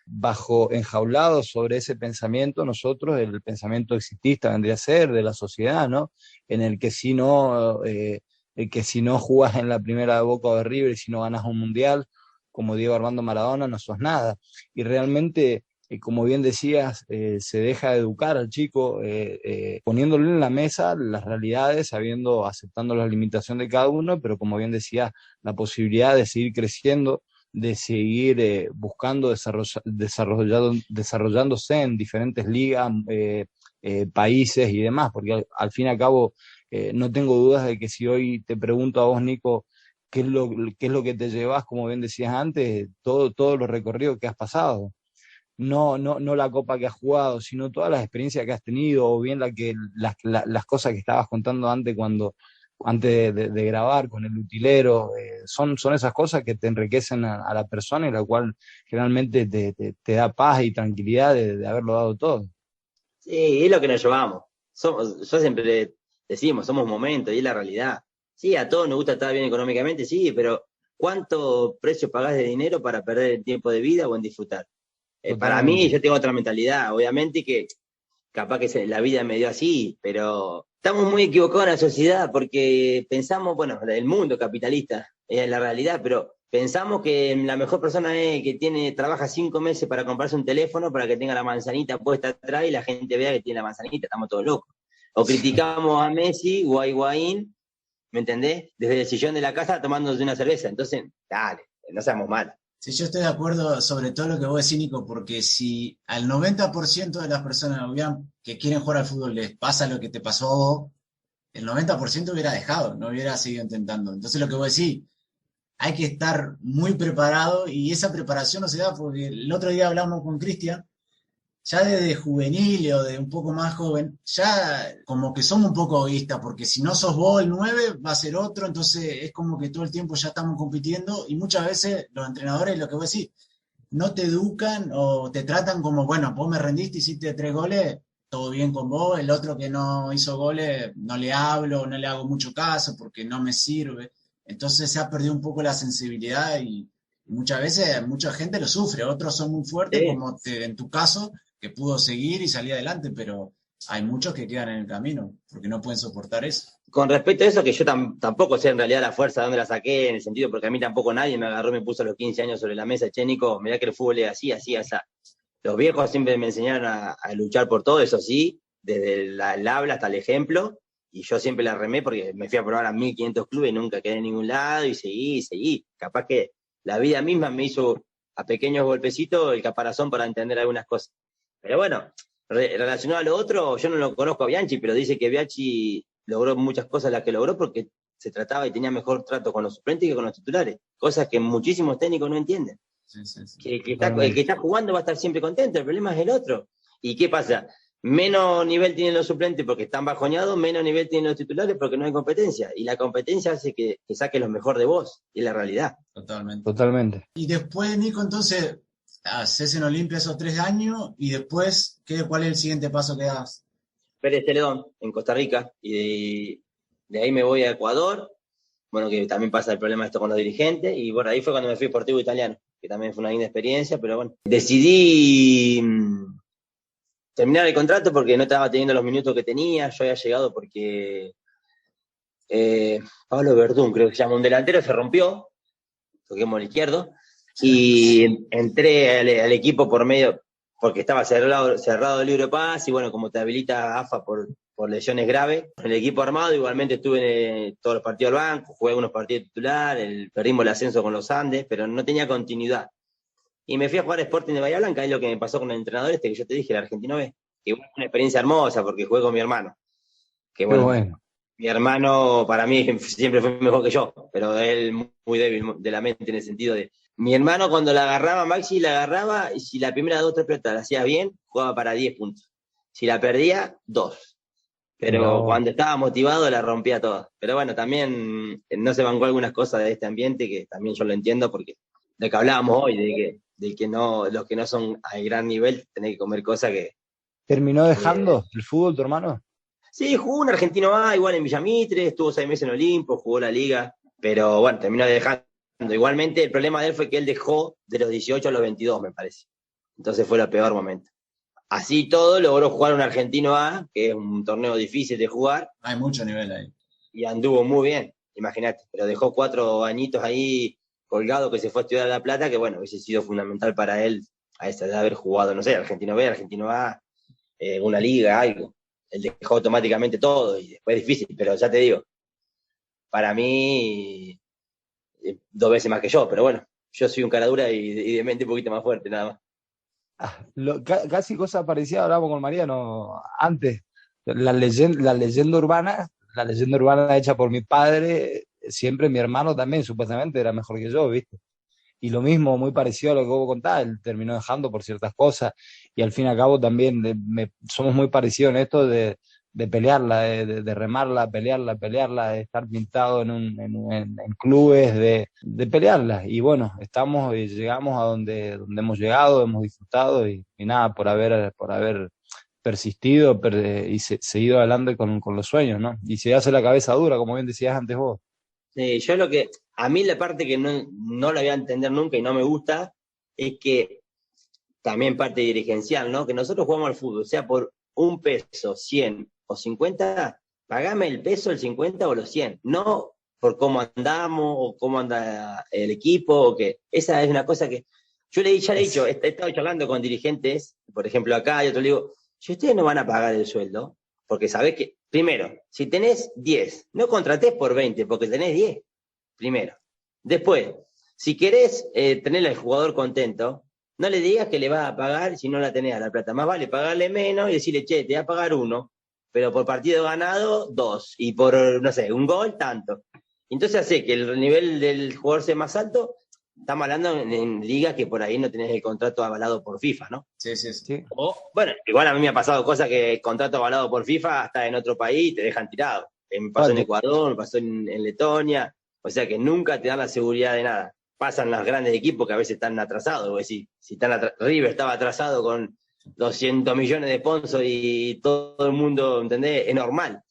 bajo enjaulados sobre ese pensamiento, nosotros, el pensamiento existista vendría a ser de la sociedad, ¿no? En el que si no jugás en la primera de Boca o de River y si no ganas un mundial, como Diego Armando Maradona, no sos nada. Y realmente, como bien decías, se deja de educar al chico poniéndole en la mesa las realidades, aceptando la limitación de cada uno, pero como bien decías, la posibilidad de seguir creciendo, de seguir buscando desarrollándose en diferentes ligas, países y demás, porque al fin y al cabo no tengo dudas de que si hoy te pregunto a vos, Nico, qué es lo que te llevas, como bien decías antes, todo lo recorrido que has pasado. No la copa que has jugado, sino todas las experiencias que has tenido, o bien las cosas que estabas contando antes de grabar con el utilero, son esas cosas que te enriquecen a la persona y la cual generalmente te da paz y tranquilidad de haberlo dado todo. Sí, es lo que nos llevamos. Yo siempre decimos, somos momentos, y es la realidad. Sí, a todos nos gusta estar bien económicamente, sí, pero ¿cuánto precio pagás de dinero para perder el tiempo de vida o en disfrutar? Para mí, yo tengo otra mentalidad, obviamente que capaz que la vida me dio así, pero estamos muy equivocados en la sociedad porque pensamos, bueno, el mundo capitalista es la realidad, pero pensamos que la mejor persona es que trabaja 5 meses para comprarse un teléfono para que tenga la manzanita puesta atrás y la gente vea que tiene la manzanita, estamos todos locos. O criticamos a Messi o a Higuaín, ¿me entendés? Desde el sillón de la casa tomándose una cerveza, entonces, dale, no seamos malos. Sí, yo estoy de acuerdo sobre todo lo que vos decís, Nico, porque si al 90% de las personas que quieren jugar al fútbol les pasa lo que te pasó a vos, el 90% hubiera dejado, no hubiera seguido intentando. Entonces lo que vos decís, hay que estar muy preparado y esa preparación no se da porque el otro día hablamos con Cristian, ya desde juvenil o de un poco más joven, ya como que somos un poco egoístas, porque si no sos vos el 9, va a ser otro, entonces es como que todo el tiempo ya estamos compitiendo y muchas veces los entrenadores, lo que vos decís, no te educan o te tratan como, bueno, vos me rendiste, hiciste 3 goles, todo bien con vos, el otro que no hizo goles, no le hablo, no le hago mucho caso porque no me sirve. Entonces se ha perdido un poco la sensibilidad y muchas veces mucha gente lo sufre, otros son muy fuertes, Sí. como en tu caso, que pudo seguir y salir adelante, pero hay muchos que quedan en el camino porque no pueden soportar eso. Con respecto a eso, que yo tampoco sé en realidad la fuerza de dónde la saqué, en el sentido, porque a mí tampoco nadie me agarró y me puso a los 15 años sobre la mesa, che, Nico, mirá que el fútbol es así, así, así. Los viejos siempre me enseñaron a luchar por todo, eso sí, desde el habla hasta el ejemplo, y yo siempre la remé porque me fui a probar a 1500 clubes y nunca quedé en ningún lado, y seguí. Capaz que la vida misma me hizo a pequeños golpecitos el caparazón para entender algunas cosas. Pero bueno, relacionado a lo otro, yo no lo conozco a Bianchi, pero dice que Bianchi logró muchas cosas las que logró porque se trataba y tenía mejor trato con los suplentes que con los titulares, cosas que muchísimos técnicos no entienden. Sí, sí, sí. Que el que está jugando va a estar siempre contento, el problema es el otro. ¿Y qué pasa? Menos nivel tienen los suplentes porque están bajoneados, menos nivel tienen los titulares porque no hay competencia. Y la competencia hace que saques lo mejor de vos, y es la realidad. Totalmente. Y después, Nico, entonces, haces en Olimpia esos 3 años y después, ¿cuál es el siguiente paso que das? Pérez Celedón, en Costa Rica, y de ahí me voy a Ecuador, bueno, que también pasa el problema esto con los dirigentes, y bueno, ahí fue cuando me fui a Sportivo Italiano, que también fue una linda experiencia, pero bueno, decidí terminar el contrato porque no estaba teniendo los minutos que tenía, yo había llegado porque Pablo Verdún, creo que se llama, un delantero, se rompió, toquemos el izquierdo, y entré al equipo por medio, porque estaba cerrado el libro de paz, y bueno, como te habilita AFA por lesiones graves, el equipo armado, igualmente estuve en todos los partidos al banco, jugué algunos partidos titular, perdimos el ascenso con los Andes, pero no tenía continuidad. Y me fui a jugar a Sporting de Bahía Blanca, es lo que me pasó con el entrenador que yo te dije, el argentino B, que fue una experiencia hermosa, porque jugué con mi hermano. Que bueno. Mi hermano para mí siempre fue mejor que yo, pero él muy débil de la mente en el sentido de... Mi hermano cuando la agarraba, Maxi la agarraba, y si la primera 2 o 3 pelotas la hacía bien, jugaba para 10 puntos. Si la perdía, 2. Pero No. cuando estaba motivado la rompía toda. Pero bueno, también no se bancó algunas cosas de este ambiente que también yo lo entiendo porque de que hablábamos hoy, de que no, los que no son al gran nivel tenés que comer cosas que... ¿Terminó dejando el fútbol tu hermano? Sí, jugó un argentino A igual en Villamitre, estuvo 6 meses en Olimpo, jugó la liga, pero bueno, terminó dejando. Igualmente el problema de él fue que él dejó de los 18 a los 22, me parece. Entonces fue el peor momento. Así todo, logró jugar un argentino A, que es un torneo difícil de jugar, Hay mucho nivel ahí. y anduvo muy bien, imagínate. Pero dejó 4 añitos ahí colgado que se fue a estudiar a La Plata, que bueno, hubiese sido fundamental para él a esa edad haber jugado, no sé, argentino B, argentino A, una liga, algo. Él dejó automáticamente todo y después es difícil, pero ya te digo, para mí 2 veces más que yo, pero bueno, yo soy un cara dura y de mente un poquito más fuerte, nada más. Casi cosa parecida hablábamos con Mariano antes. La leyenda urbana hecha por mi padre, siempre mi hermano también, supuestamente era mejor que yo, ¿viste? Y lo mismo, muy parecido a lo que vos contás, él terminó dejando por ciertas cosas, y al fin y al cabo también somos muy parecidos en esto de pelearla, de remarla, pelearla, de estar pintado en clubes, de pelearla. Y bueno, estamos y llegamos a donde hemos llegado, hemos disfrutado y nada, por haber persistido y seguido adelante con los sueños, ¿no? Y se hace la cabeza dura, como bien decías antes vos. Sí, yo a mí la parte que no la voy a entender nunca y no me gusta, es que también parte dirigencial, ¿no? Que nosotros jugamos al fútbol, sea por 1 peso, 100 o 50, pagame el peso, el 50 o los 100, no por cómo andamos o cómo anda el equipo, o que esa es una cosa que yo ya le he dicho, he estado charlando con dirigentes, por ejemplo acá, y otro le digo, si ustedes no van a pagar el sueldo, porque sabés que, primero, si tenés 10, no contratés por 20, porque tenés 10, primero. Después, si querés tener al jugador contento, no le digas que le vas a pagar si no la tenés a la plata. Más vale pagarle menos y decirle, che, te voy a pagar 1, pero por partido ganado 2, y por, no sé, 1 gol, tanto. Entonces hace que el nivel del jugador sea más alto. Estamos hablando en ligas que por ahí no tenés el contrato avalado por FIFA, ¿no? Sí. O, bueno, igual a mí me ha pasado cosas que el contrato avalado por FIFA hasta en otro país te dejan tirado. Me pasó en Ecuador, me pasó en Letonia, o sea que nunca te dan la seguridad de nada. Pasan los grandes equipos que a veces están atrasados, si River estaba atrasado con 200 millones de sponsors y todo el mundo, ¿entendés? Es normal.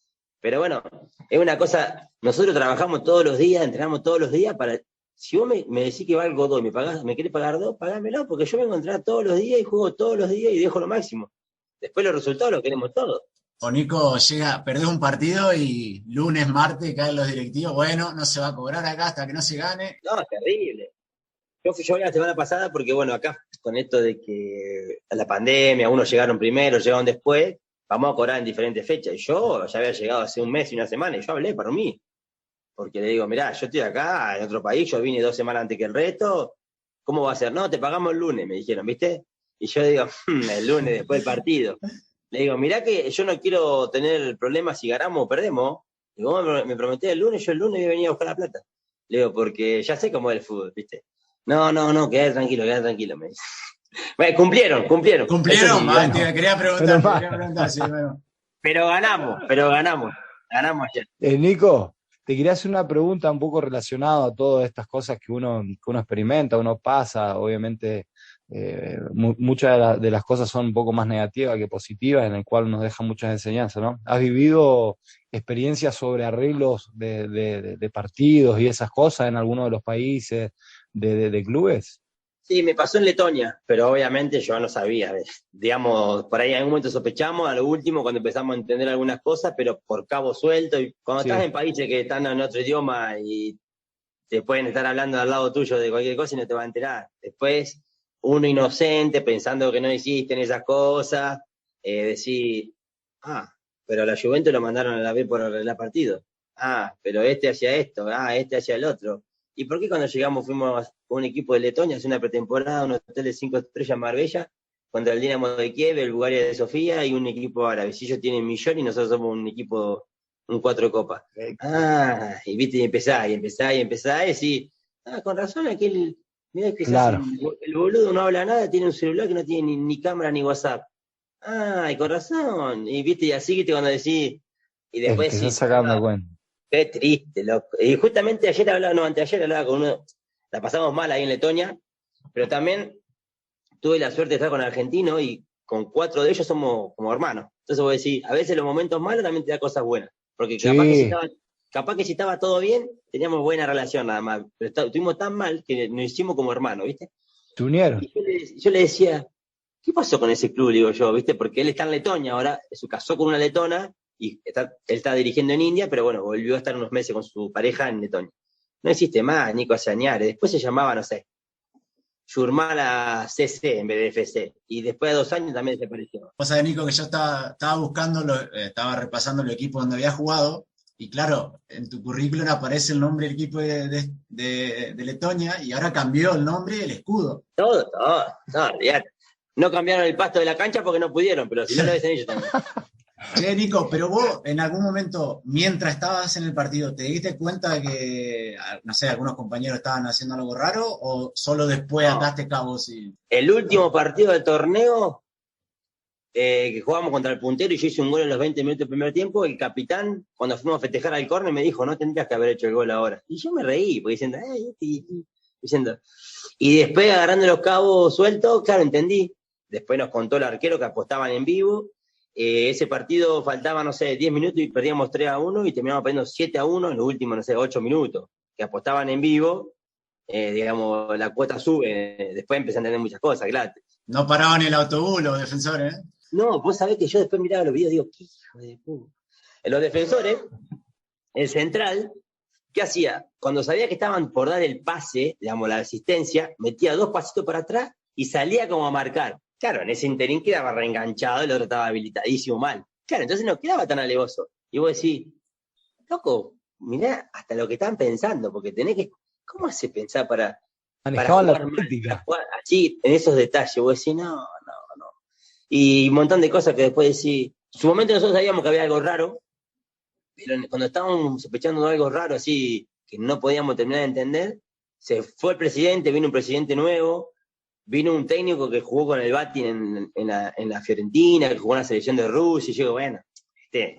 Pero bueno, es una cosa, nosotros trabajamos todos los días, entrenamos todos los días para... Si vos me decís que valgo 2 y me querés pagar 2, pagámelo, porque yo vengo a entrenar todos los días y juego todos los días y dejo lo máximo. Después los resultados los queremos todos. O Nico, perdés un partido y lunes, martes caen los directivos, bueno, no se va a cobrar acá hasta que no se gane. No, es terrible. Yo la semana pasada porque, bueno, acá con esto de que la pandemia, unos llegaron primero, llegaron después, vamos a cobrar en diferentes fechas. Y yo ya había llegado hace 1 mes y 1 semana y yo hablé para mí. Porque le digo, mirá, yo estoy acá en otro país, yo vine 2 semanas antes que el resto, ¿cómo va a ser? No, te pagamos el lunes, me dijeron, ¿viste? Y yo digo, el lunes después del partido. Le digo, mirá que yo no quiero tener problemas si ganamos o perdemos. Digo, vos me prometés el lunes, yo el lunes voy a venir a buscar la plata. Le digo, porque ya sé cómo es el fútbol, ¿viste? No, quedate tranquilo, me dice. Bueno, cumplieron. ¿Cumplieron? Sí, Te quería preguntar, sí, bueno. Pero ganamos ayer. Nico, te quería hacer una pregunta un poco relacionada a todas estas cosas que uno experimenta, uno pasa, obviamente muchas de las cosas son un poco más negativas que positivas, en el cual nos dejan muchas enseñanzas, ¿no? ¿Has vivido experiencias sobre arreglos de partidos y esas cosas en alguno de los países de clubes? Sí, me pasó en Letonia, pero obviamente yo no sabía. Digamos, por ahí en algún momento sospechamos, a lo último, cuando empezamos a entender algunas cosas, pero por cabo suelto. Y cuando estás en países que están en otro idioma y te pueden estar hablando al lado tuyo de cualquier cosa y no te va a enterar. Después, uno inocente, pensando que no existen esas cosas, decir, pero a la Juventus lo mandaron a la B por arreglar partido. Pero este hacía esto, este hacía el otro. ¿Y por qué cuando llegamos fuimos con un equipo de Letonia, hace una pretemporada, un hotel de 5 estrellas en Marbella, contra el Dinamo de Kiev, el Bulgaria de Sofía y un equipo árabe? Si ellos tienen 1 millón y nosotros somos un equipo, un 4 copas. Y viste, y empezás, y decís, con razón aquel, mirá que claro. El boludo no habla nada, tiene un celular que no tiene ni cámara ni WhatsApp. Y con razón. Y viste, y así que cuando decís, Y después El que decís, está sacando cuenta. qué triste, loco. Y justamente anteayer hablaba con uno, la pasamos mal ahí en Letonia, pero también tuve la suerte de estar con argentinos y con 4 de ellos somos como hermanos. Entonces vos decís, a veces los momentos malos también te da cosas buenas, porque Sí, capaz que si estaba todo bien, teníamos buena relación nada más, pero estuvimos tan mal que nos hicimos como hermanos, ¿viste? se unieron. Y yo le decía, ¿qué pasó con ese club? Digo yo, ¿viste? Porque él está en Letonia ahora, se casó con una letona y él está dirigiendo en India, pero bueno, volvió a estar unos meses con su pareja en Letonia. No existe más, Nico Añares. Después se llamaba, no sé, Yurmala CC en vez de FC. Y después de 2 años también desapareció. Vos sabés, Nico, que yo estaba buscando, estaba repasando los equipos donde había jugado, y claro, en tu currículum aparece el nombre del equipo de Letonia, y ahora cambió el nombre y el escudo. Todo. No, olvidate. No cambiaron el pasto de la cancha porque no pudieron, pero si no lo dicen ellos también. Che, Nico, pero vos en algún momento, mientras estabas en el partido, ¿te diste cuenta de que, no sé, algunos compañeros estaban haciendo algo raro, o solo después No. ataste cabos y... El último partido del torneo, que jugamos contra el puntero y yo hice un gol en los 20 minutos del primer tiempo, el capitán, cuando fuimos a festejar al córner, me dijo, no tendrías que haber hecho el gol ahora. Y yo me reí, porque diciendo, y después agarrando los cabos sueltos, claro, entendí. Después nos contó el arquero que apostaban en vivo. Ese partido faltaba, no sé, 10 minutos y perdíamos 3-1 y terminamos perdiendo 7-1 en los últimos, no sé, 8 minutos, que apostaban en vivo. Digamos, la cuota sube, después empecé a entender muchas cosas, claro. No paraban el autobús los defensores, ¿eh? No, vos sabés que yo después miraba los videos y digo, qué hijo de puta. Los defensores, el central, ¿qué hacía? Cuando sabía que estaban por dar el pase, digamos, la asistencia, metía 2 pasitos para atrás y salía como a marcar. Claro, en ese interín quedaba reenganchado, el otro estaba habilitadísimo mal. Claro, entonces no quedaba tan alevoso. Y vos decís, loco, mirá hasta lo que están pensando, porque tenés que... ¿Cómo hace pensar para Manejaban la jugar mal, táctica. para jugar así, en esos detalles? Vos decís, no. Y un montón de cosas que después decís... En su momento nosotros sabíamos que había algo raro, pero cuando estábamos sospechando de algo raro así, que no podíamos terminar de entender, se fue el presidente, vino un presidente nuevo, vino un técnico que jugó con el Bati en la Fiorentina, que jugó en la selección de Rusia, y yo digo, bueno,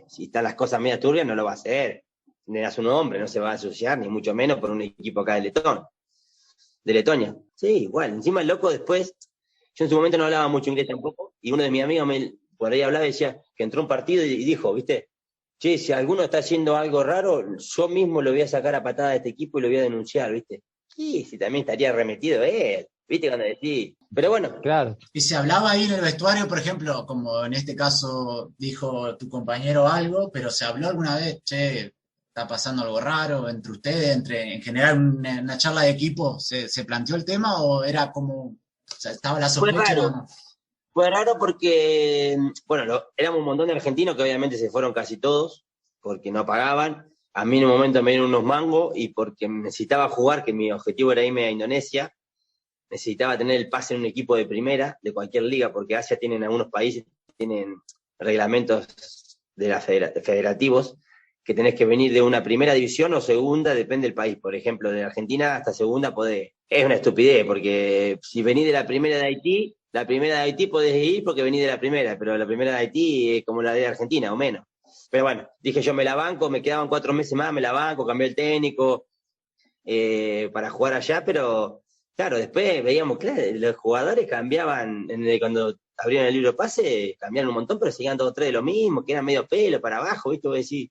si están las cosas medio turbias, no lo va a hacer. Era su nombre, no se va a asociar, ni mucho menos por un equipo acá de Letonia. Sí, igual. Encima el loco después, yo en su momento no hablaba mucho inglés tampoco, y uno de mis amigos por ahí hablaba y decía que entró un partido y dijo, ¿viste? Che, si alguno está haciendo algo raro, yo mismo lo voy a sacar a patada de este equipo y lo voy a denunciar, ¿viste? Sí, si también estaría remetido él, ¿viste? Cuando decís. Pero bueno. Claro. Y se hablaba ahí en el vestuario, por ejemplo, como en este caso dijo tu compañero algo, pero se habló alguna vez, che, está pasando algo raro entre ustedes, en general una charla de equipo, ¿se planteó el tema o era como, o sea, estaba la sospecha? Fue raro porque, bueno, éramos un montón de argentinos que obviamente se fueron casi todos, porque no pagaban. A mí en un momento me dieron unos mangos y porque necesitaba jugar, que mi objetivo era irme a Indonesia, necesitaba tener el pase en un equipo de primera, de cualquier liga, porque Asia tienen algunos países, tienen reglamentos federativos, que tenés que venir de una primera división o segunda, depende del país. Por ejemplo, de Argentina hasta segunda podés. Es una estupidez, porque si venís de la primera de Haití podés ir porque venís de la primera, pero la primera de Haití es como la de Argentina, o menos. Pero bueno, dije yo me la banco, me quedaban 4 meses más, me la banco, cambié el técnico para jugar allá, pero claro, después veíamos, claro, los jugadores cambiaban, cuando abrieron el libro de pase, cambiaron un montón, pero seguían 2 o 3 de lo mismo, que eran medio pelo para abajo, ¿viste? Vos decís,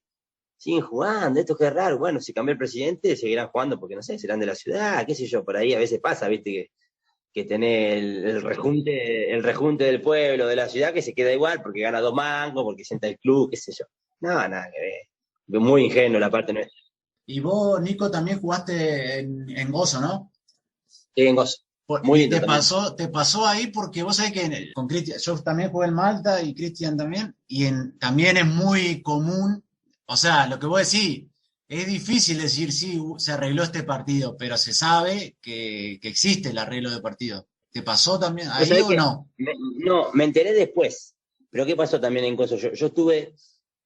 siguen jugando, esto qué raro. Bueno, si cambió el presidente, seguirán jugando porque, no sé, serán de la ciudad, qué sé yo, por ahí a veces pasa, ¿viste? Que tenés el rejunte del pueblo, de la ciudad, que se queda igual porque gana 2 mangos, porque sienta el club, qué sé yo. No, nada que ver. Muy ingenuo la parte nuestra. Y vos, Nico, también jugaste en Gozo, ¿no? Sí, en Gozo. Muy lindo te pasó ahí porque vos sabés que con Cristian, yo también jugué en Malta y Cristian también, y también es muy común, o sea, lo que vos decís, es difícil decir sí, se arregló este partido, pero se sabe que existe el arreglo de partido. ¿Te pasó también ahí o no? No, me enteré después. Pero ¿qué pasó también en Gozo? Yo estuve,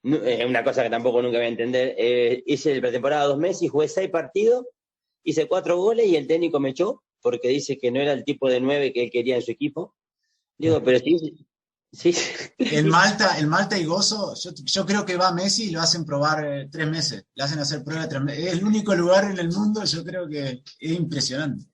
una cosa que tampoco nunca voy a entender, hice la pretemporada 2 meses y jugué 6 partidos, hice 4 goles y el técnico me echó porque dice que no era el tipo de 9 que él quería en su equipo. Digo, pero Sí. El Malta y Gozo, yo creo que va Messi y lo hacen probar 3 meses. Le hacen hacer prueba 3 meses. Es el único lugar en el mundo, yo creo que es impresionante.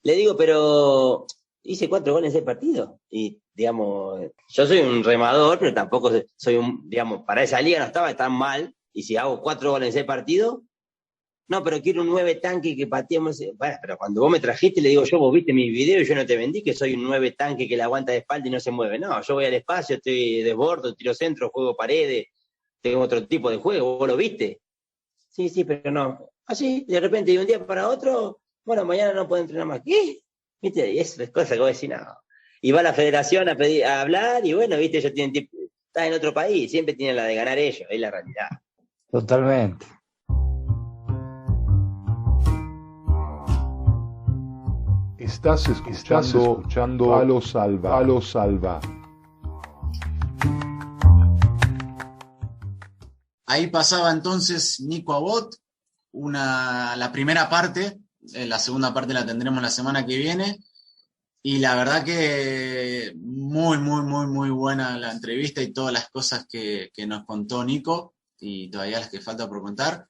Le digo, pero hice 4 goles en ese partido. Y, digamos, yo soy un remador, pero tampoco soy digamos, para esa liga no estaba tan mal. Y si hago 4 goles en ese partido, no, pero quiero un 9 tanque que pateemos. Bueno, pero cuando vos me trajiste, le digo, vos viste mis videos y yo no te vendí que soy un 9 tanque que la aguanta de espalda y no se mueve. No, yo voy al espacio, estoy desbordo, tiro centro, juego paredes, tengo otro tipo de juego, ¿vos lo viste? Sí, pero no. Así, de repente, de un día para otro, bueno, mañana no puedo entrenar más. ¿Qué? ¿Viste? Y eso es cosa que vos decís, no. Y va a la federación a hablar y bueno, viste, ellos tienen está en otro país, siempre tienen la de ganar ellos, es la realidad. Totalmente. Estás escuchando Palo Salva. Palo Salva. Ahí pasaba entonces Nico Abbott, la primera parte, la segunda parte la tendremos la semana que viene, y la verdad que muy buena la entrevista y todas las cosas que nos contó Nico, y todavía las que falta por contar,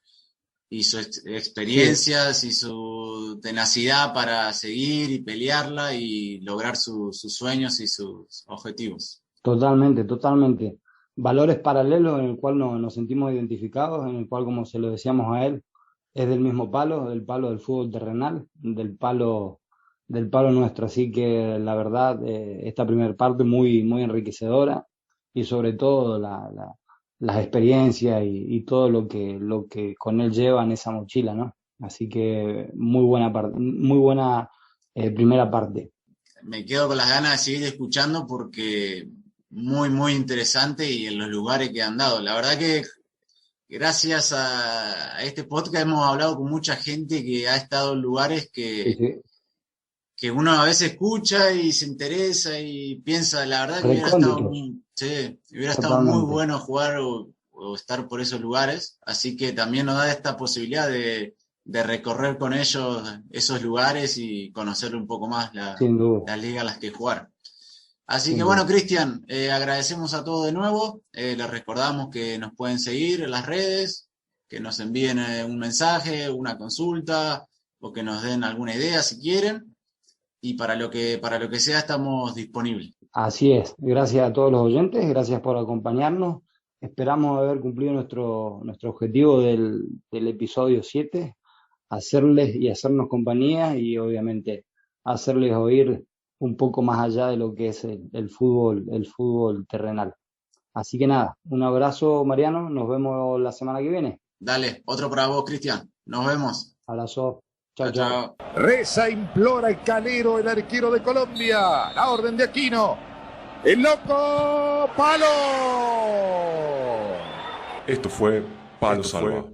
y sus experiencias y su tenacidad para seguir y pelearla y lograr sus sueños y sus objetivos. Totalmente. Valores paralelos en el cual nos sentimos identificados, en el cual, como se lo decíamos a él, es del mismo palo, del palo del fútbol terrenal, del palo nuestro. Así que la verdad, esta primera parte muy enriquecedora, y sobre todo las experiencias y todo lo que con él lleva en esa mochila, ¿no? Así que muy buena primera parte. Me quedo con las ganas de seguir escuchando porque muy interesante y en los lugares que han dado. La verdad que gracias a este podcast hemos hablado con mucha gente que ha estado en lugares que uno a veces escucha y se interesa y piensa, la verdad que hubiera estado muy bueno jugar o estar por esos lugares, así que también nos da esta posibilidad de recorrer con ellos esos lugares y conocer un poco más las ligas a las que jugar. Así que bueno, Cristian, agradecemos a todos de nuevo, les recordamos que nos pueden seguir en las redes, que nos envíen un mensaje, una consulta o que nos den alguna idea si quieren, y para lo que sea estamos disponibles. Así es, gracias a todos los oyentes, gracias por acompañarnos, esperamos haber cumplido nuestro objetivo del episodio 7, hacerles y hacernos compañía y obviamente hacerles oír un poco más allá de lo que es el fútbol terrenal. Así que nada, un abrazo, Mariano, nos vemos la semana que viene. Dale, otro para vos, Cristian, nos vemos. Abrazo, chao. Reza, implora el Calero, el arquero de Colombia, la orden de Aquino, el loco, palo. Esto fue Palo Salva.